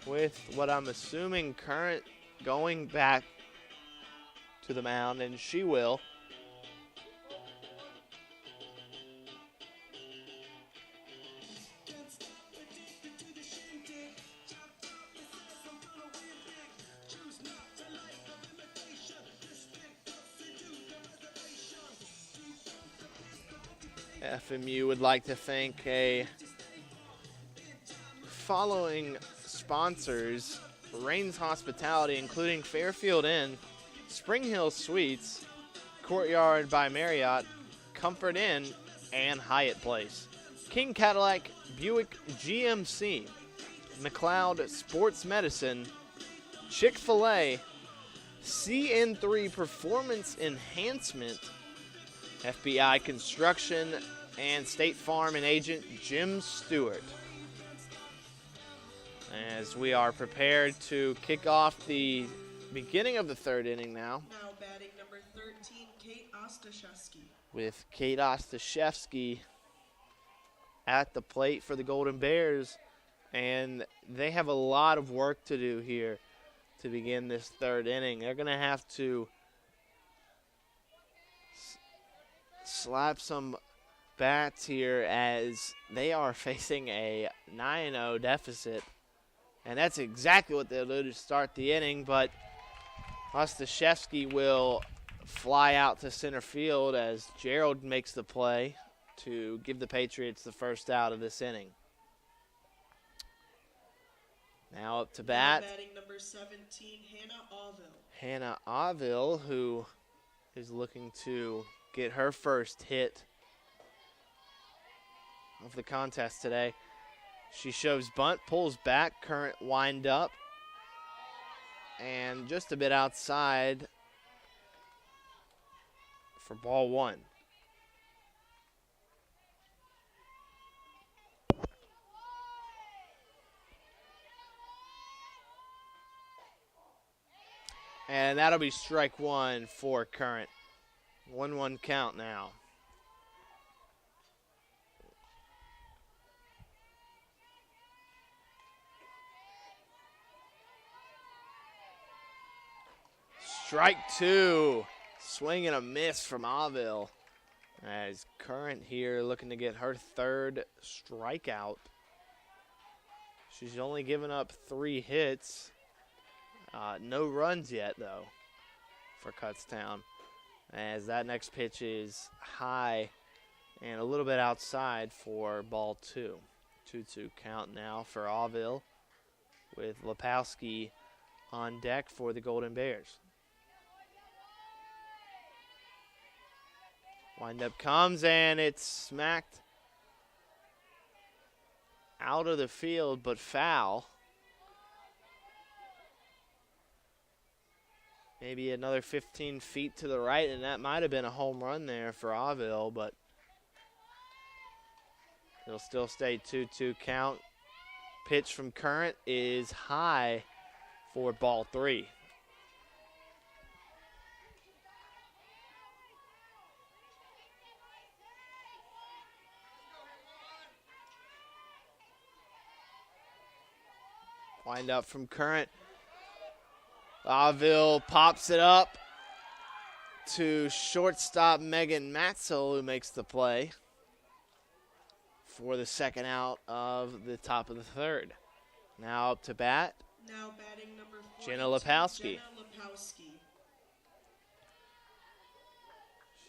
With what I'm assuming Current going back to the mound, and she will. FMU would like to thank following sponsors: Rains Hospitality, including Fairfield Inn, Spring Hill Suites, Courtyard by Marriott, Comfort Inn, and Hyatt Place. King Cadillac Buick GMC, McLeod Sports Medicine, Chick-fil-A, CN3 Performance Enhancement, FBI Construction, and State Farm and agent Jim Stewart. As we are prepared to kick off the beginning of the third inning now. Now batting number 13, Kate Ostashevsky. With Kate Ostashevsky at the plate for the Golden Bears. And they have a lot of work to do here to begin this third inning. They're going to have to slap some bats here as they are facing a 9-0 deficit. And that's exactly what they'll do to start the inning, but Ostashevsky will fly out to center field as Gerald makes the play to give the Patriots the first out of this inning. Now up to bat. Batting number 17, Hannah Aville. Hannah Aville, who is looking to get her first hit of the contest today. She shows bunt, pulls back, Current wind up, and just a bit outside for ball one. And that'll be strike one for Current. 1-1 count now. Strike two. Swing and a miss from Aville. As Current here looking to get her third strikeout. She's only given up 3 hits. No runs yet, though, for Kutztown. As that next pitch is high and a little bit outside for ball 2. 2-2 count now for Aville with Lepowski on deck for the Golden Bears. Windup comes and it's smacked out of the field, but foul. Maybe another 15 feet to the right, and that might have been a home run there for Aville, but it'll still stay 2-2 count. Pitch from Current is high for ball 3. Wind up from Current. Aville pops it up to shortstop Megan Matzel, who makes the play for the second out of the top of the third. Now up to bat. Now batting number 42, Jenna Lepowski. Jenna Lepowski.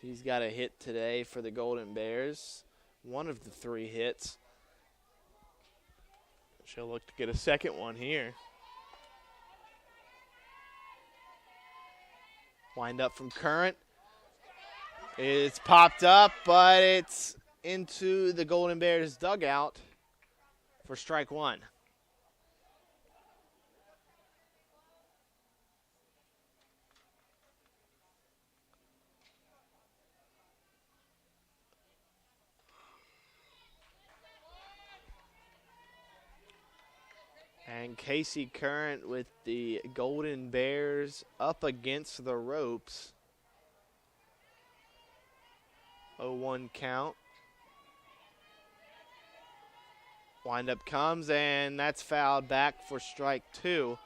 She's got a hit today for the Golden Bears. One of the 3 hits. She'll look to get a second one here. Wind up from Current. It's popped up, but it's into the Golden Bears dugout for strike 1. And Casey Current with the Golden Bears up against the ropes. 0-1 count. Windup comes, and that's fouled back for strike 2.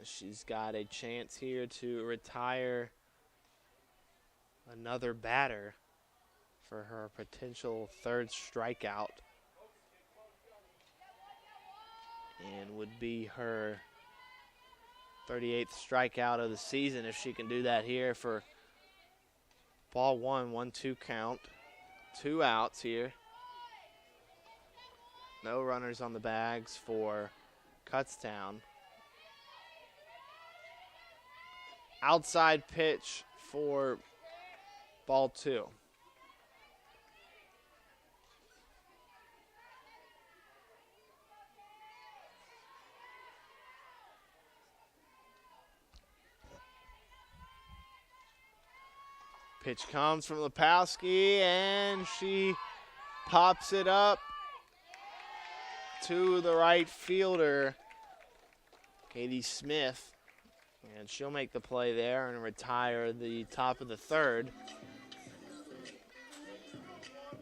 She's got a chance here to retire another batter for her potential 3rd strikeout. And would be her 38th strikeout of the season if she can do that here for ball 1, 1-2 count. 2 outs here. No runners on the bags for Kutztown. Outside pitch for ball 2. Pitch comes from Lepowski, and she pops it up to the right fielder, Katie Smith. And she'll make the play there and retire the top of the 3rd.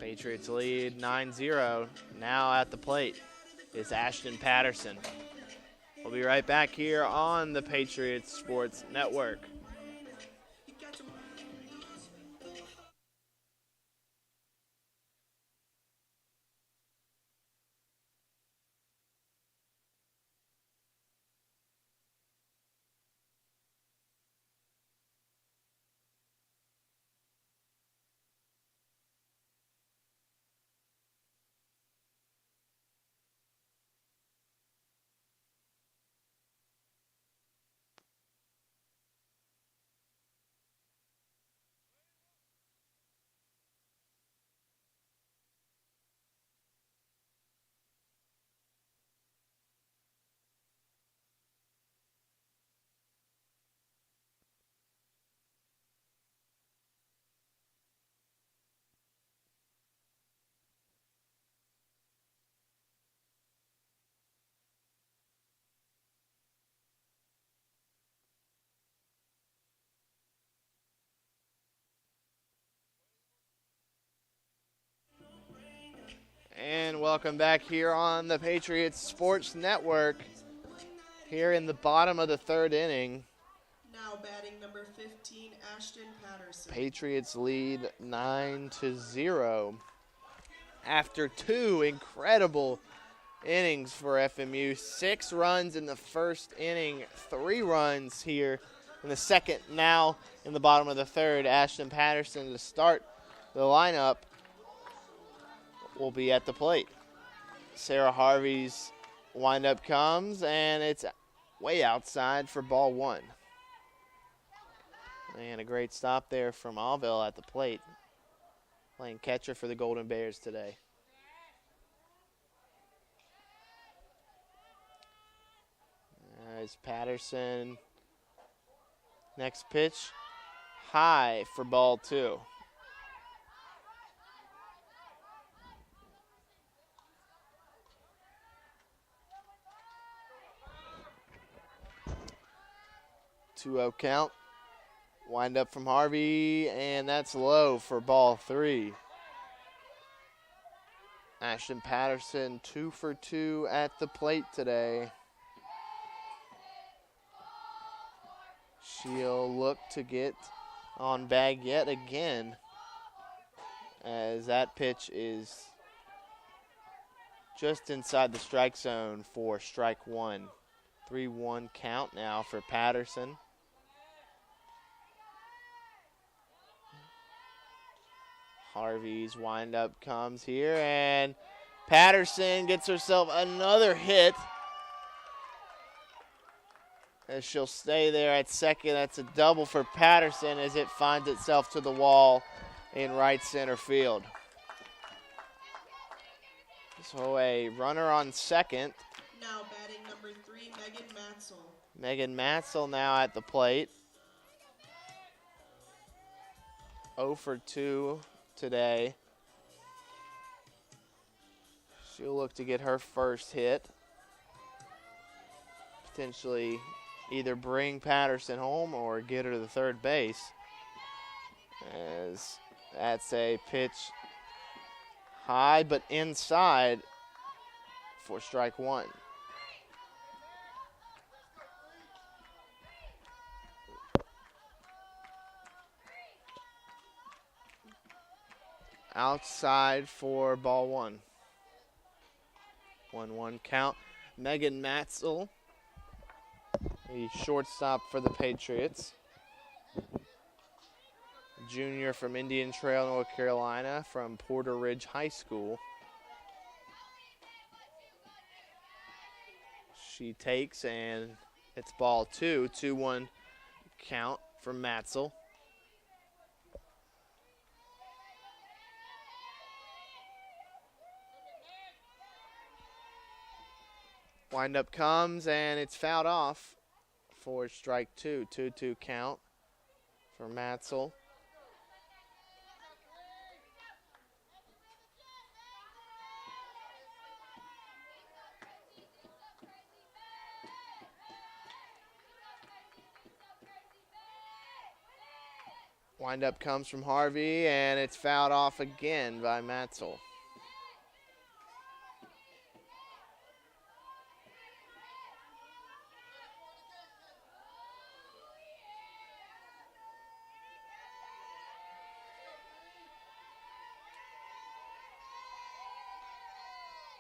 Patriots lead 9-0. Now at the plate is Ashton Patterson. We'll be right back here on the Patriots Sports Network. welcome back here on the Patriots Sports Network. Here in the bottom of the third inning. Now batting number 15, Ashton Patterson. Patriots lead 9-0. After two incredible innings for FMU. 6 runs in the first inning, 3 runs here in the second. Now in the bottom of the third, Ashton Patterson to start the lineup will be at the plate. Sarah Harvey's windup comes, and it's way outside for ball 1. And a great stop there from Aville at the plate, playing catcher for the Golden Bears today. As Patterson, next pitch, high for ball 2. Two-0 count. Wind up from Harvey, and that's low for ball 3. Ashton Patterson 2 for 2 at the plate today. She'll look to get on bag yet again, as that pitch is just inside the strike zone for strike 1. 3-1 count now for Patterson. Harvey's windup comes here, and Patterson gets herself another hit, as she'll stay there at second. That's a double for Patterson as it finds itself to the wall in right center field. So a runner on second. Now batting number 3, Megan Matzel. Megan Matzel now at the plate. 0 for 2 today. She'll look to get her first hit. Potentially either bring Patterson home or get her to the third base, as that's a pitch high but inside for strike 1. Outside for ball 1. 1-1 count. Megan Matzel, the shortstop for the Patriots. Junior from Indian Trail, North Carolina, from Porter Ridge High School. She takes, and it's ball 2. 2-1 count for Matzel. Windup comes, and it's fouled off for strike 2. 2-2 count for Matzel. Windup comes from Harvey, and it's fouled off again by Matzel.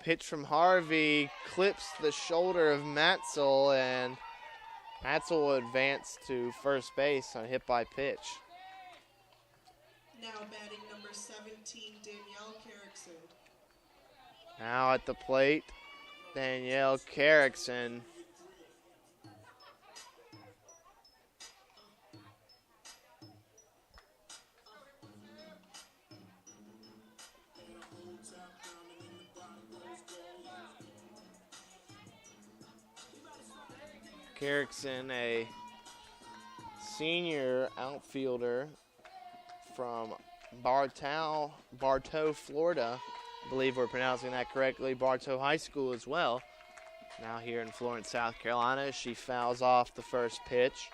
Pitch from Harvey clips the shoulder of Matzel, and Matzel will advance to first base on a hit by pitch. Now batting number 17, Danielle Carrickson. Now at the plate, Danielle Carrickson. Carrickson, a senior outfielder from Bartow, Florida. I believe we're pronouncing that correctly. Bartow High School as well. Now here in Florence, South Carolina, she fouls off the first pitch.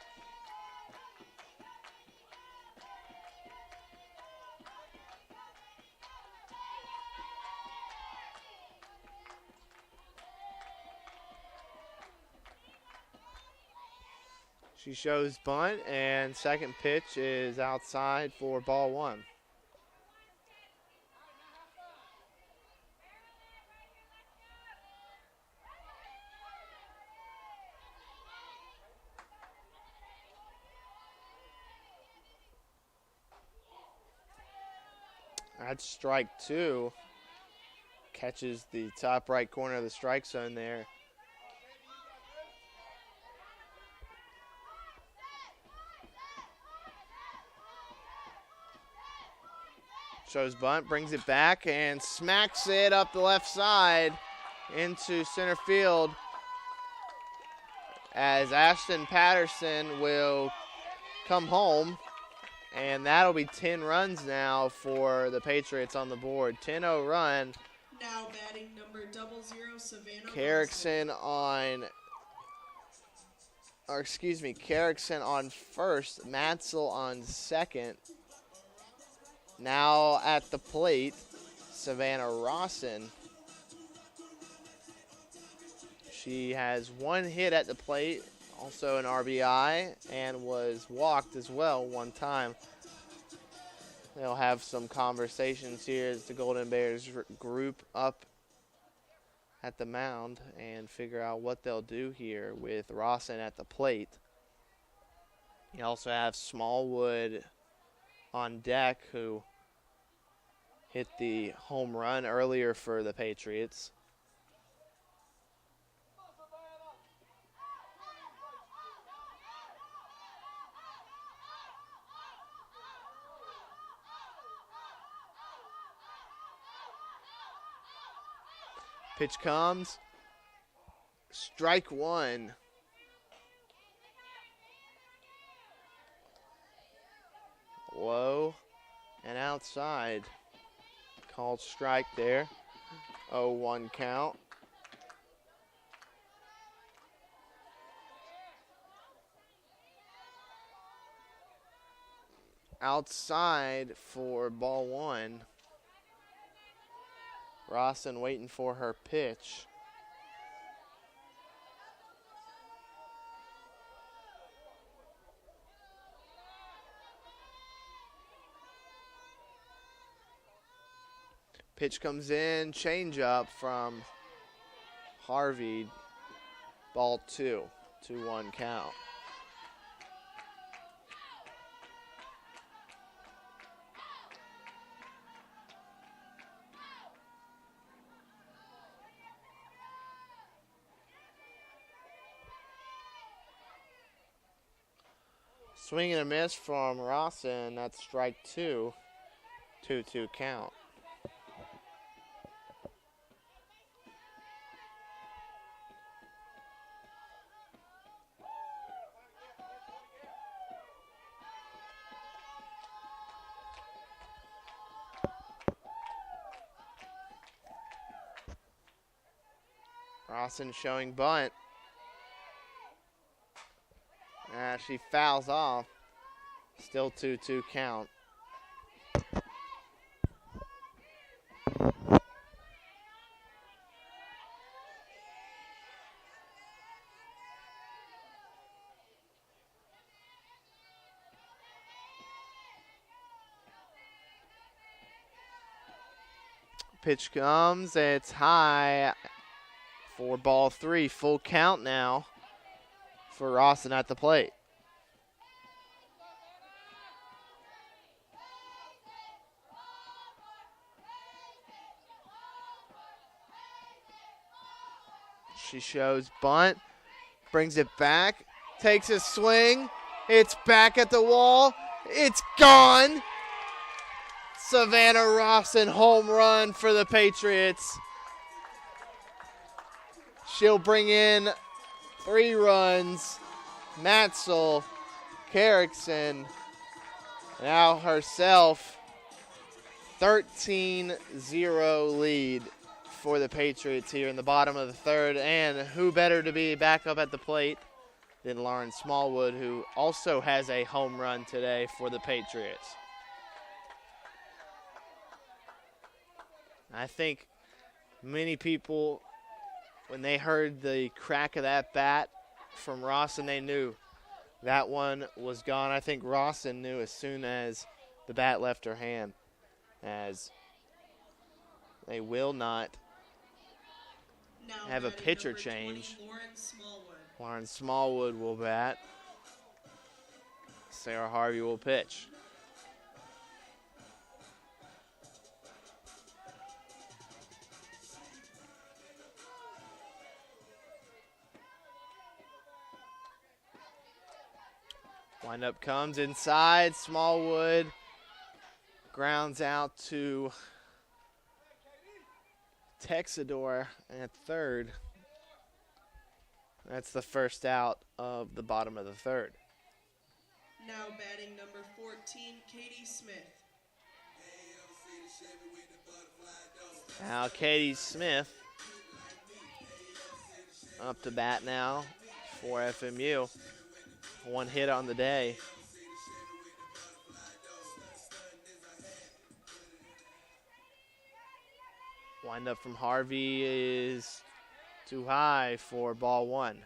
She shows bunt, and second pitch is outside for ball one. That's strike two. Catches the top right corner of the strike zone there. Shows bunt, brings it back, and smacks it up the left side into center field as Ashton Patterson will come home. And that'll be 10 runs now for the Patriots on the board. 10-0 run. Now batting number 00, Savannah Carrickson Carrickson on first, Matzel on second. Now at the plate, Savannah Rossen. She has one hit at the plate, also an RBI, and was walked as well one time. They'll have some conversations here as the Golden Bears group up at the mound and figure out what they'll do here with Rossen at the plate. You also have Smallwood on deck, who hit the home run earlier for the Patriots. Pitch comes. Strike one. Low and outside. Called strike there. 0-1 count. Outside for ball one. Rossen waiting for her pitch. Pitch comes in, changeup from Harvey. Ball two, 2-1 count. Swing and a miss from Rossen. That's strike two. 2-2 count. Rossen showing bunt. She fouls off. Still 2-2 count. Pitch comes. It's high for ball three. Full count now for Rossen at the plate. She shows bunt, brings it back, takes a swing. It's back at the wall. It's gone. Savannah Rossen home run for the Patriots. She'll bring in 3 runs. Matzel, Carrickson, now herself, 13-0 lead for the Patriots here in the bottom of the third. And who better to be back up at the plate than Lauren Smallwood, who also has a home run today for the Patriots. I think many people, when they heard the crack of that bat from Rossen, they knew That one was gone. I think Rossen knew as soon as the bat left her hand, as they will not Now have a batting pitcher number 20, change. Smallwood. Lauren Smallwood will bat. Sarah Harvey will pitch. Windup comes inside. Smallwood grounds out to Texador at third. That's the first out of the bottom of the third. Now batting number 14, Katie Smith. Now Katie Smith up to bat now for FMU. One hit on the day. Windup from Harvey is too high for ball one.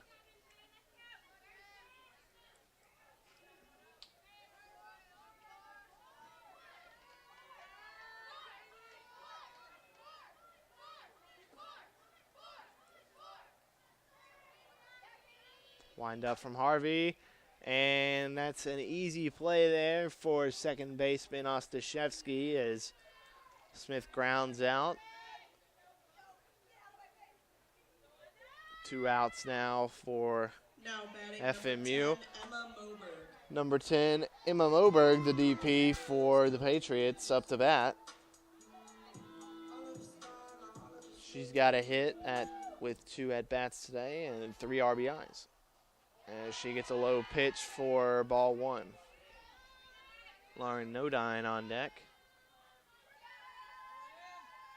Windup from Harvey, and that's an easy play there for second baseman Ostashevsky as Smith grounds out. 2 outs now for FMU. Number 10, Emma Moberg, the DP for the Patriots, up to bat. She's got a hit with 2 at-bats today and 3 RBIs. As she gets a low pitch for ball one. Lauren Nodine on deck.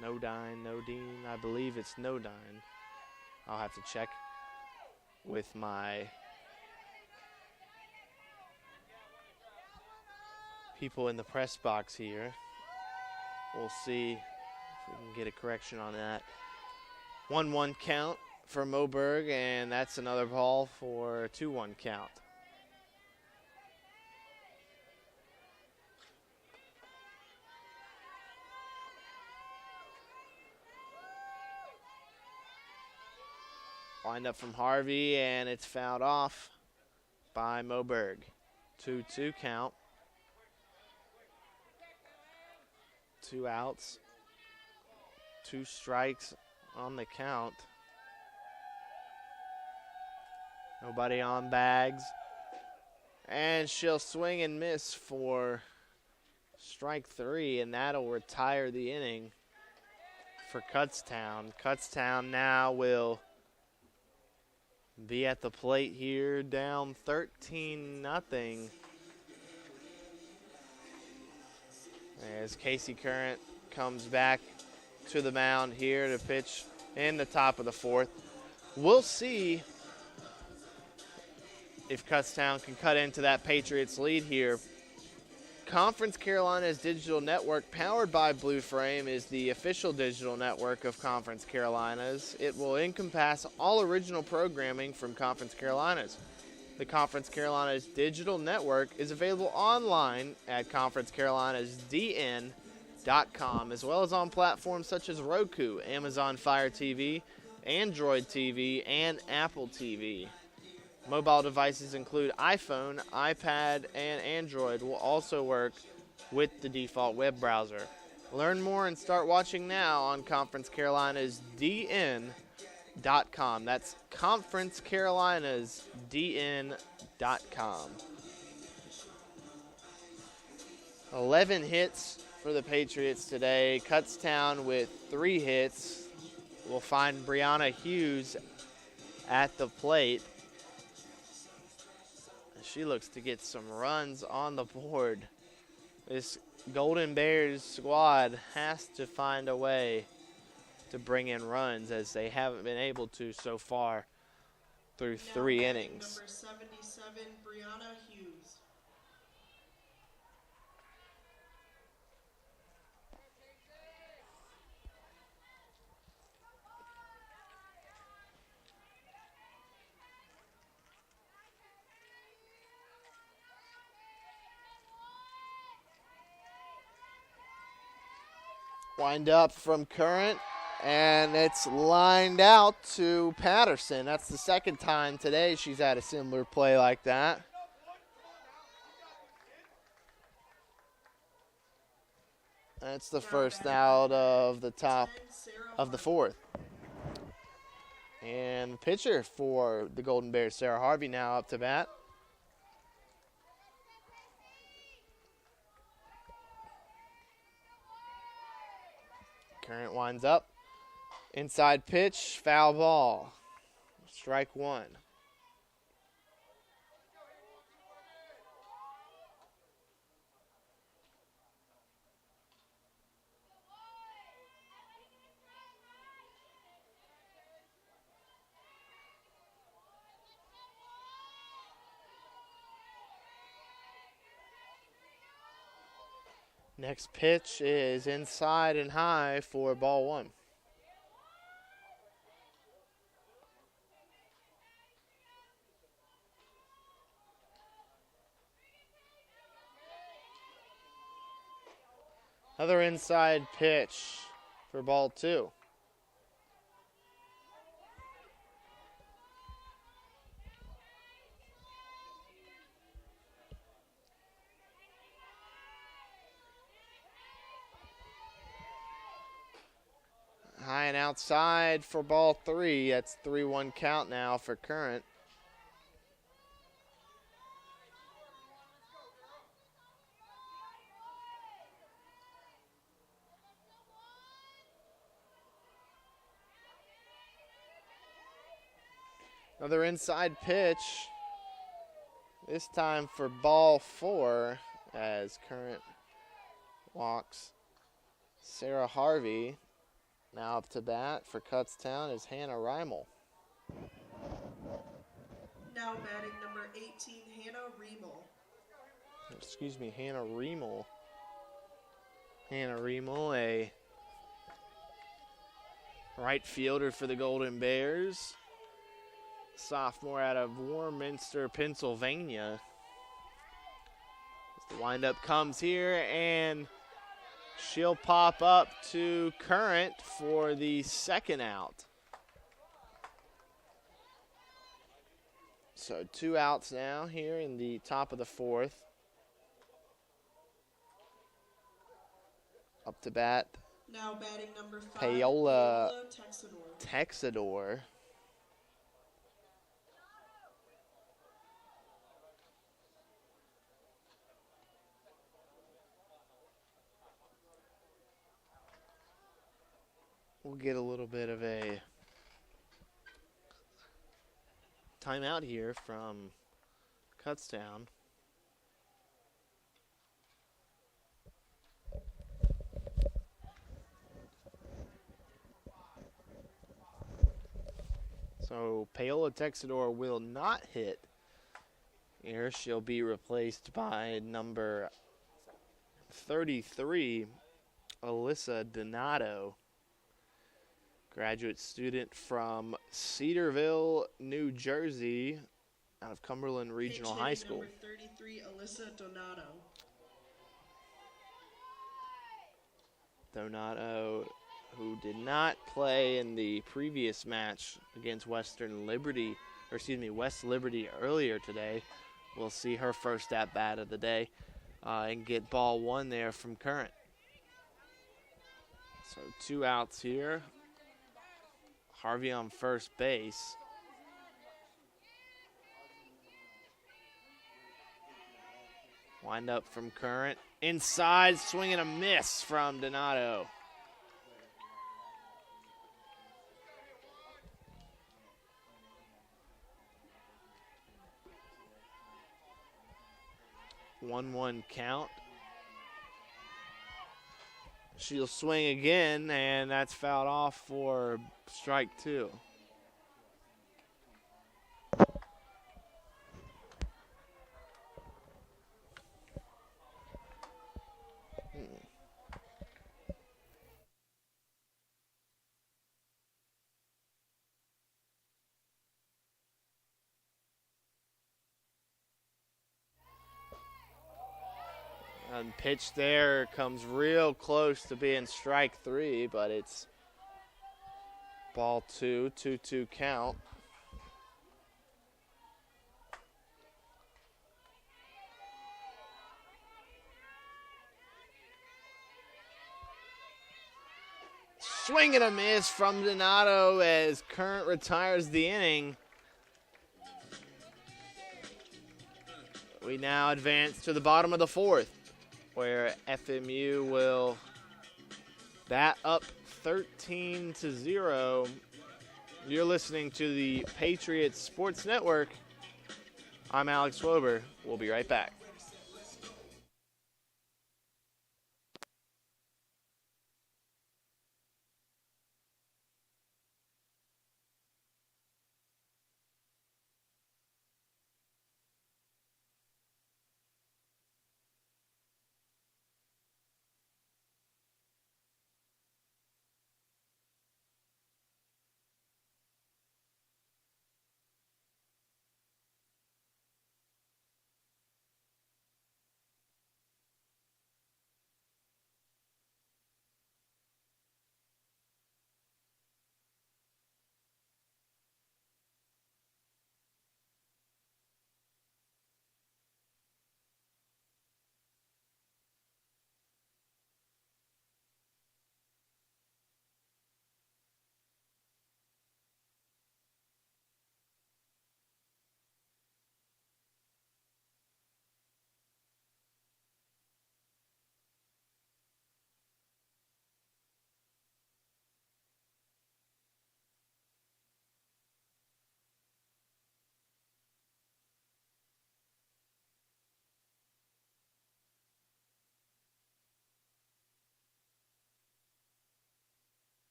Nodine, I believe it's Nodine. I'll have to check with my people in the press box here. We'll see if we can get a correction on that. 1-1 count for Moberg, and that's another ball for a 2-1 count. Wind up from Harvey, and it's fouled off by Moberg. 2-2 count. 2 outs. 2 strikes on the count. Nobody on bags. And she'll swing and miss for strike 3, and that'll retire the inning for Kutztown. Kutztown now will be at the plate here, down 13-0. As Casey Current comes back to the mound here to pitch in the top of the 4th. We'll see if Kutztown can cut into that Patriots lead here. Conference Carolina's digital network, powered by Blue Frame, is the official digital network of Conference Carolinas. It will encompass all original programming from Conference Carolinas. The Conference Carolinas digital network is available online at conferencecarolinas.dn.com, as well as on platforms such as Roku, Amazon Fire TV, Android TV, and Apple TV. Mobile devices include iPhone, iPad, and Android will also work with the default web browser. Learn more and start watching now on conferencecarolinas.dn.com. That's conferencecarolinas.dn.com. 11 hits for the Patriots today. Kutztown with 3 hits. We'll find Brianna Hughes at the plate. She looks to get some runs on the board. This Golden Bears squad has to find a way to bring in runs, as they haven't been able to so far through 3 innings. Number 77, Brianna Hughes. Wind up from Current, and it's lined out to Patterson. That's the second time today she's had a similar play like that. That's the first out of the top of the fourth. And the pitcher for the Golden Bears, Sarah Harvey, now up to bat. Current winds up. Inside pitch, foul ball. Strike one. Next pitch is inside and high for ball one. Another inside pitch for ball two. High and outside for ball three. That's 3-1 count now for Current. Another inside pitch. This time for ball four as Current walks Sarah Harvey. Now up to bat for Kutztown is Hannah Reimel. Now batting number 18, Hannah Reimel. Excuse me, Hannah Reimel. Hannah Reimel, a right fielder for the Golden Bears. Sophomore out of Warminster, Pennsylvania. As the windup comes here, and she'll pop up to Current for the second out. So 2 outs now here in the top of the fourth. Up to bat. Now batting number 5, Paola Texador. Texador. We'll get a little bit of a timeout here from Kutztown. So Paola Texador will not hit here. She'll be replaced by number 33, Alyssa Donato. Graduate student from Cedarville, New Jersey, out of Cumberland Regional High School. Number 33, Alyssa Donato. Donato, who did not play in the previous match against West Liberty earlier today. We'll see her first at-bat of the day and get ball one there from Current. So 2 outs here. Harvey on first base. Wind up from Current. Inside, swing and a miss from Donato. One count. She'll swing again, and that's fouled off for strike two. Pitch there comes real close to being strike 3, but it's ball 2, 2-2 count. Swing and a miss from Donato as Current retires the inning. We now advance to the bottom of the 4th, where FMU will bat up 13-0. You're listening to the Patriots Sports Network. I'm Alex Wober. We'll be right back.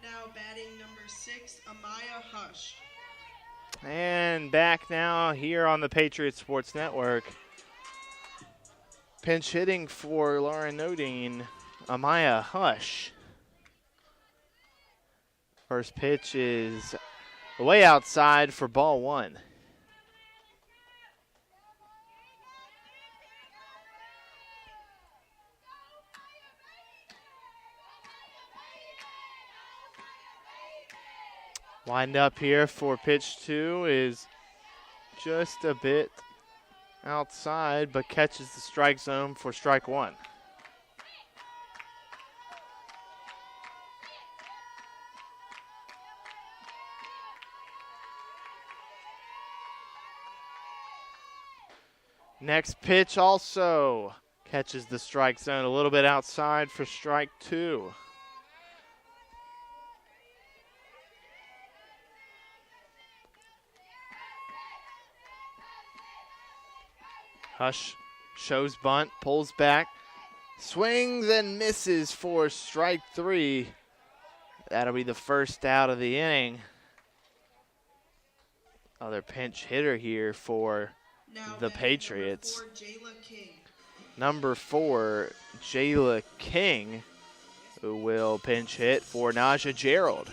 Now batting number 6, Amaya Hush. And back now here on the Patriots Sports Network. Pinch hitting for Lauren Nodine, Amaya Hush. First pitch is way outside for ball 1. Wind up here for pitch 2 is just a bit outside, but catches the strike zone for strike 1. Next pitch also catches the strike zone a little bit outside for strike 2. Hush shows bunt, pulls back, swings and misses for strike 3. That'll be the first out of the inning. Other pinch hitter here for the Patriots. Number 4, Jayla King, who will pinch hit for Naja Gerald.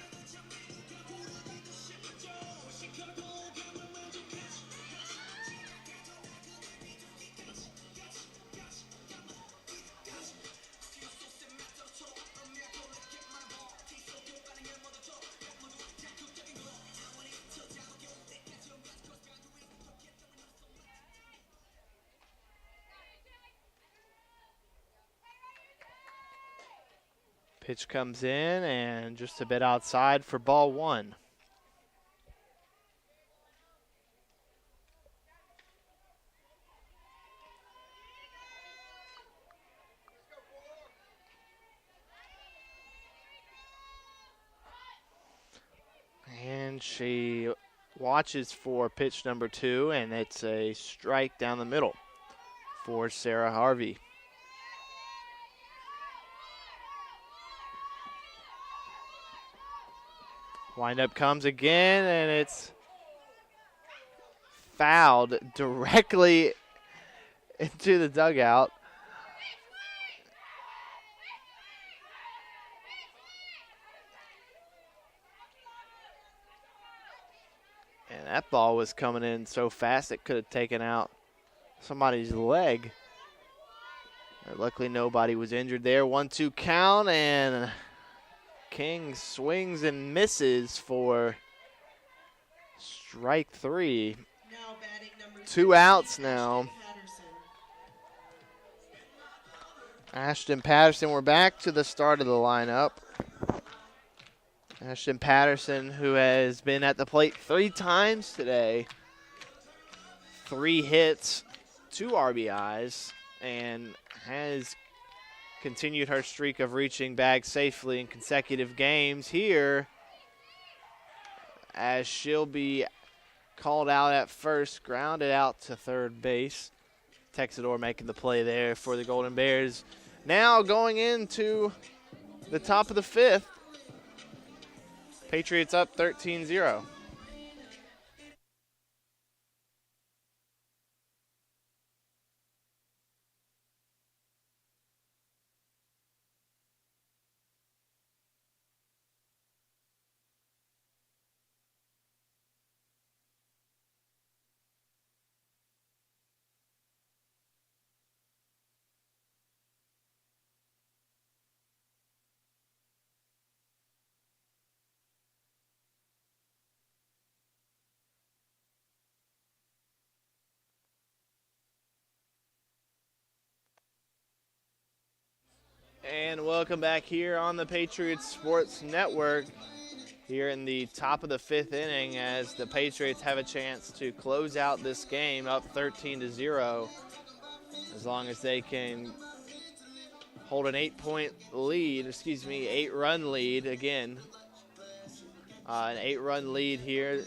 Pitch comes in and just a bit outside for ball 1. And she watches for pitch number 2, and it's a strike down the middle for Sarah Harvey. Windup comes again, and it's fouled directly into the dugout. And that ball was coming in so fast it could have taken out somebody's leg. Luckily nobody was injured there. 1-2 count, and King swings and misses for strike 3. Now batting number 2 outs now. Ashton Patterson, we're back to the start of the lineup. Ashton Patterson, who has been at the plate 3 times today. 3 hits, 2 RBIs, and has continued her streak of reaching bags safely in consecutive games here, as she'll be called out at first, grounded out to third base. Texador making the play there for the Golden Bears. Now going into the top of the 5th. Patriots up 13-0. And welcome back here on the Patriots Sports Network, here in the top of the 5th inning, as the Patriots have a chance to close out this game up 13-0, as long as they can hold an 8-run lead again. An 8-run lead here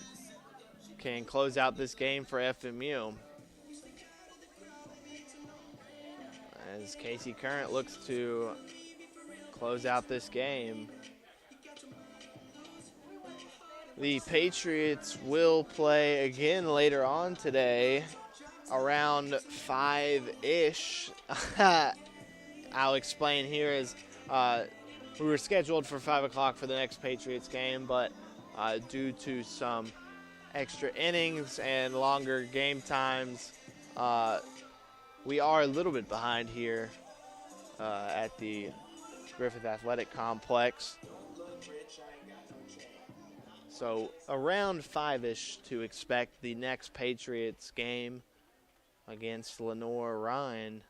can close out this game for FMU. As Casey Current looks to close out this game. The Patriots will play again later on today, around 5-ish. I'll explain here as we were scheduled for 5 o'clock for the next Patriots game, but due to some extra innings and longer game times, we are a little bit behind here at the Griffin Athletic Complex. So around 5-ish to expect the next Patriots game against Lenore Ryan.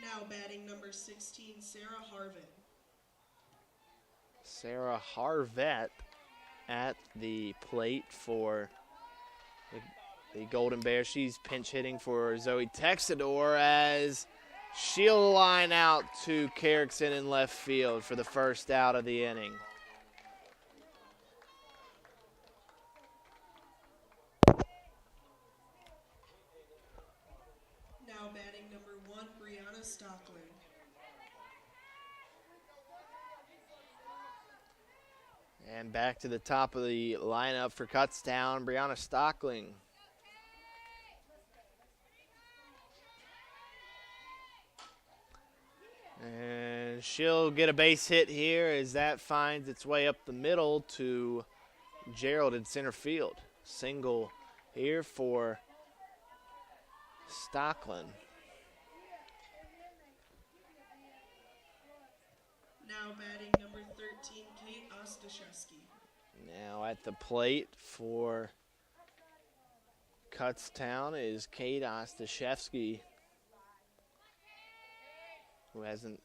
Now batting number 16, Sarah Harvey. Sarah Harvett at the plate for the Golden Bears. She's pinch hitting for Zoe Texador, as she'll line out to Carrickson in left field for the first out of the inning. Now batting number 1, Brianna Stockland. And back to the top of the lineup for Kutztown, Brianna Stockling. And she'll get a base hit here as that finds its way up the middle to Gerald in center field. Single here for Stockland. Now batting number 13, Kate Ostashevsky. Now at the plate for Kutztown is Kate Ostashevsky, who hasn't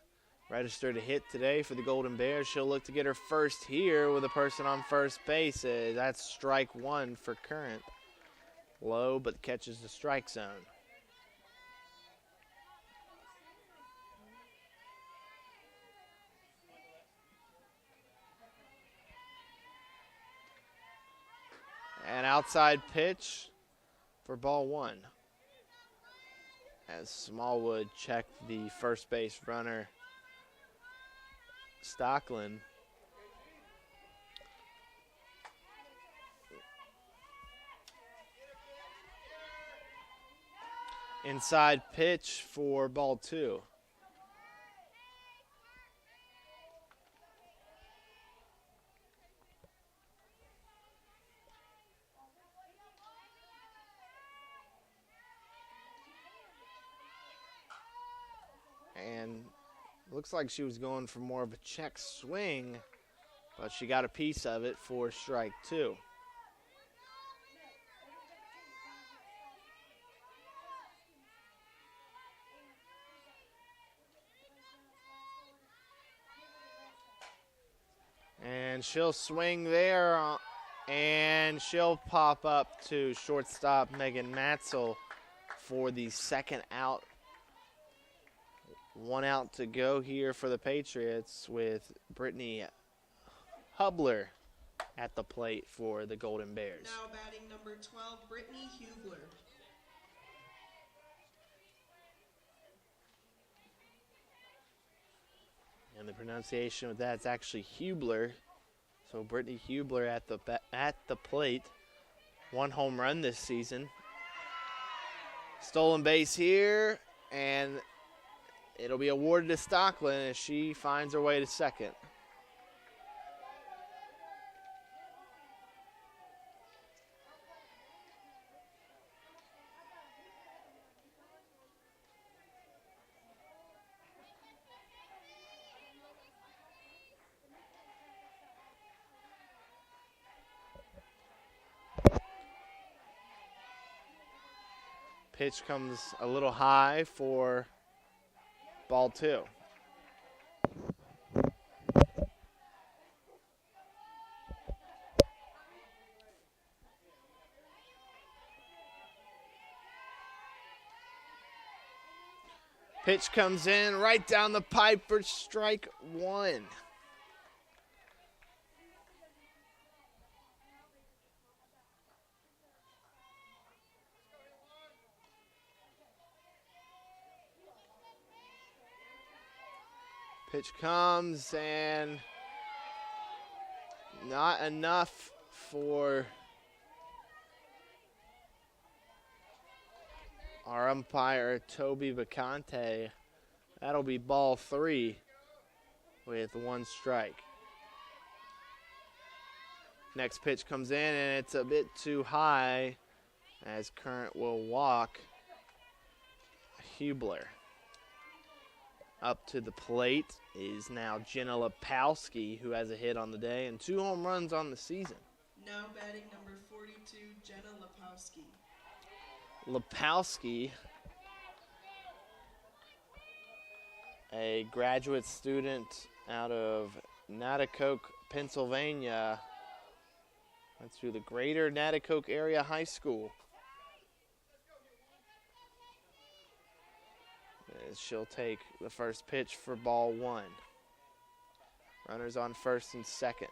registered a hit today for the Golden Bears. She'll look to get her first here with a person on first base. That's strike 1 for Current. Low, but catches the strike zone. An outside pitch for ball 1. As Smallwood checked the first base runner Stockland. Inside pitch for ball 2. And looks like she was going for more of a check swing, but she got a piece of it for strike 2. And she'll swing there, and she'll pop up to shortstop Megan Matzel for the second out. 1 out to go here for the Patriots with Brittany Hubler at the plate for the Golden Bears. Now batting number 12, Brittany Hubler. And the pronunciation of that is actually Hubler. So Brittany Hubler at the plate. 1 home run this season. Stolen base here, and it'll be awarded to Stockland as she finds her way to second. Pitch comes a little high for ball 2. Pitch comes in right down the pipe for strike 1. Pitch comes and not enough for our umpire, Toby Bacante. That'll be ball 3 with 1 strike. Next pitch comes in and it's a bit too high as Current will walk Hubler. Up to the plate is now Jenna Lepowski, who has a hit on the day and 2 home runs on the season. Now batting number 42, Jenna Lepowski. Lepowski, a graduate student out of Natticoke, Pennsylvania, went through the Greater Natticoke Area High School. As she'll take the first pitch for ball 1. Runners on first and second.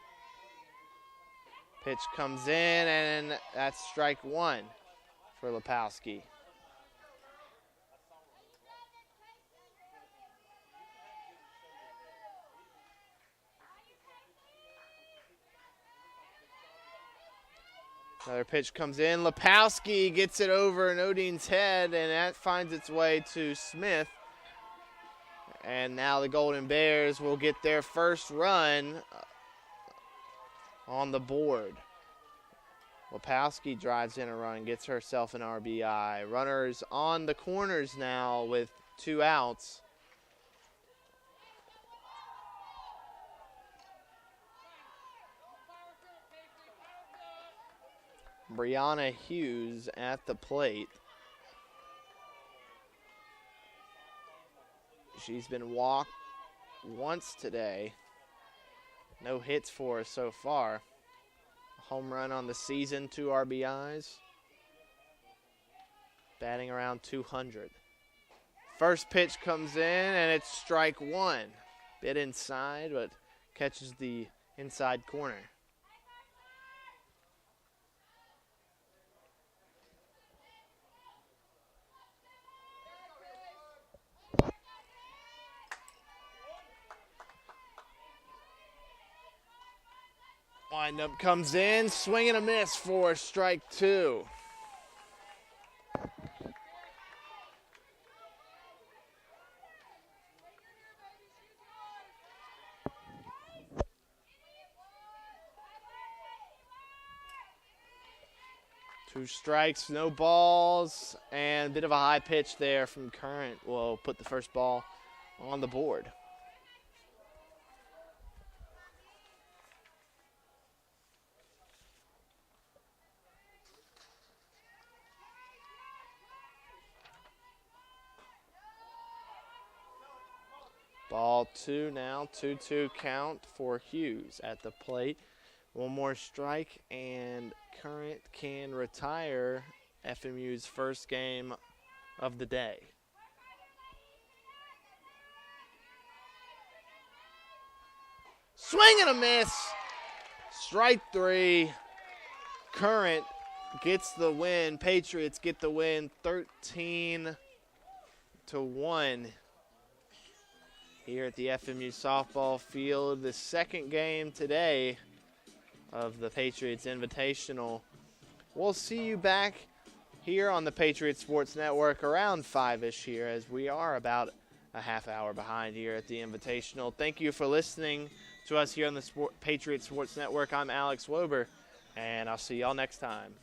Pitch comes in, and that's strike 1 for Lepowski. Another pitch comes in. Lepowski gets it over Nodine's head, and that finds its way to Smith. And now the Golden Bears will get their first run on the board. Lepowski drives in a run, gets herself an RBI. Runners on the corners now with 2 outs. Brianna Hughes at the plate. She's been walked once today. No hits for her so far. A home run on the season, 2 RBIs. Batting around 200. First pitch comes in and it's strike 1. Bit inside, but catches the inside corner. Windup comes in, swing and a miss for strike 2. Two strikes, no balls, and a bit of a high pitch there from Current will put the first ball on the board. Ball 2 now, 2-2 count for Hughes at the plate. One more strike and Current can retire FMU's first game of the day. Swing and a miss. Strike 3. Current gets the win. Patriots get the win 13-1 here at the FMU softball field. The second game today of the Patriots Invitational. We'll see you back here on the Patriots Sports Network around 5-ish here, as we are about a half hour behind here at the Invitational. Thank you for listening to us here on the Patriots Sports Network. I'm Alex Wober, and I'll see y'all next time.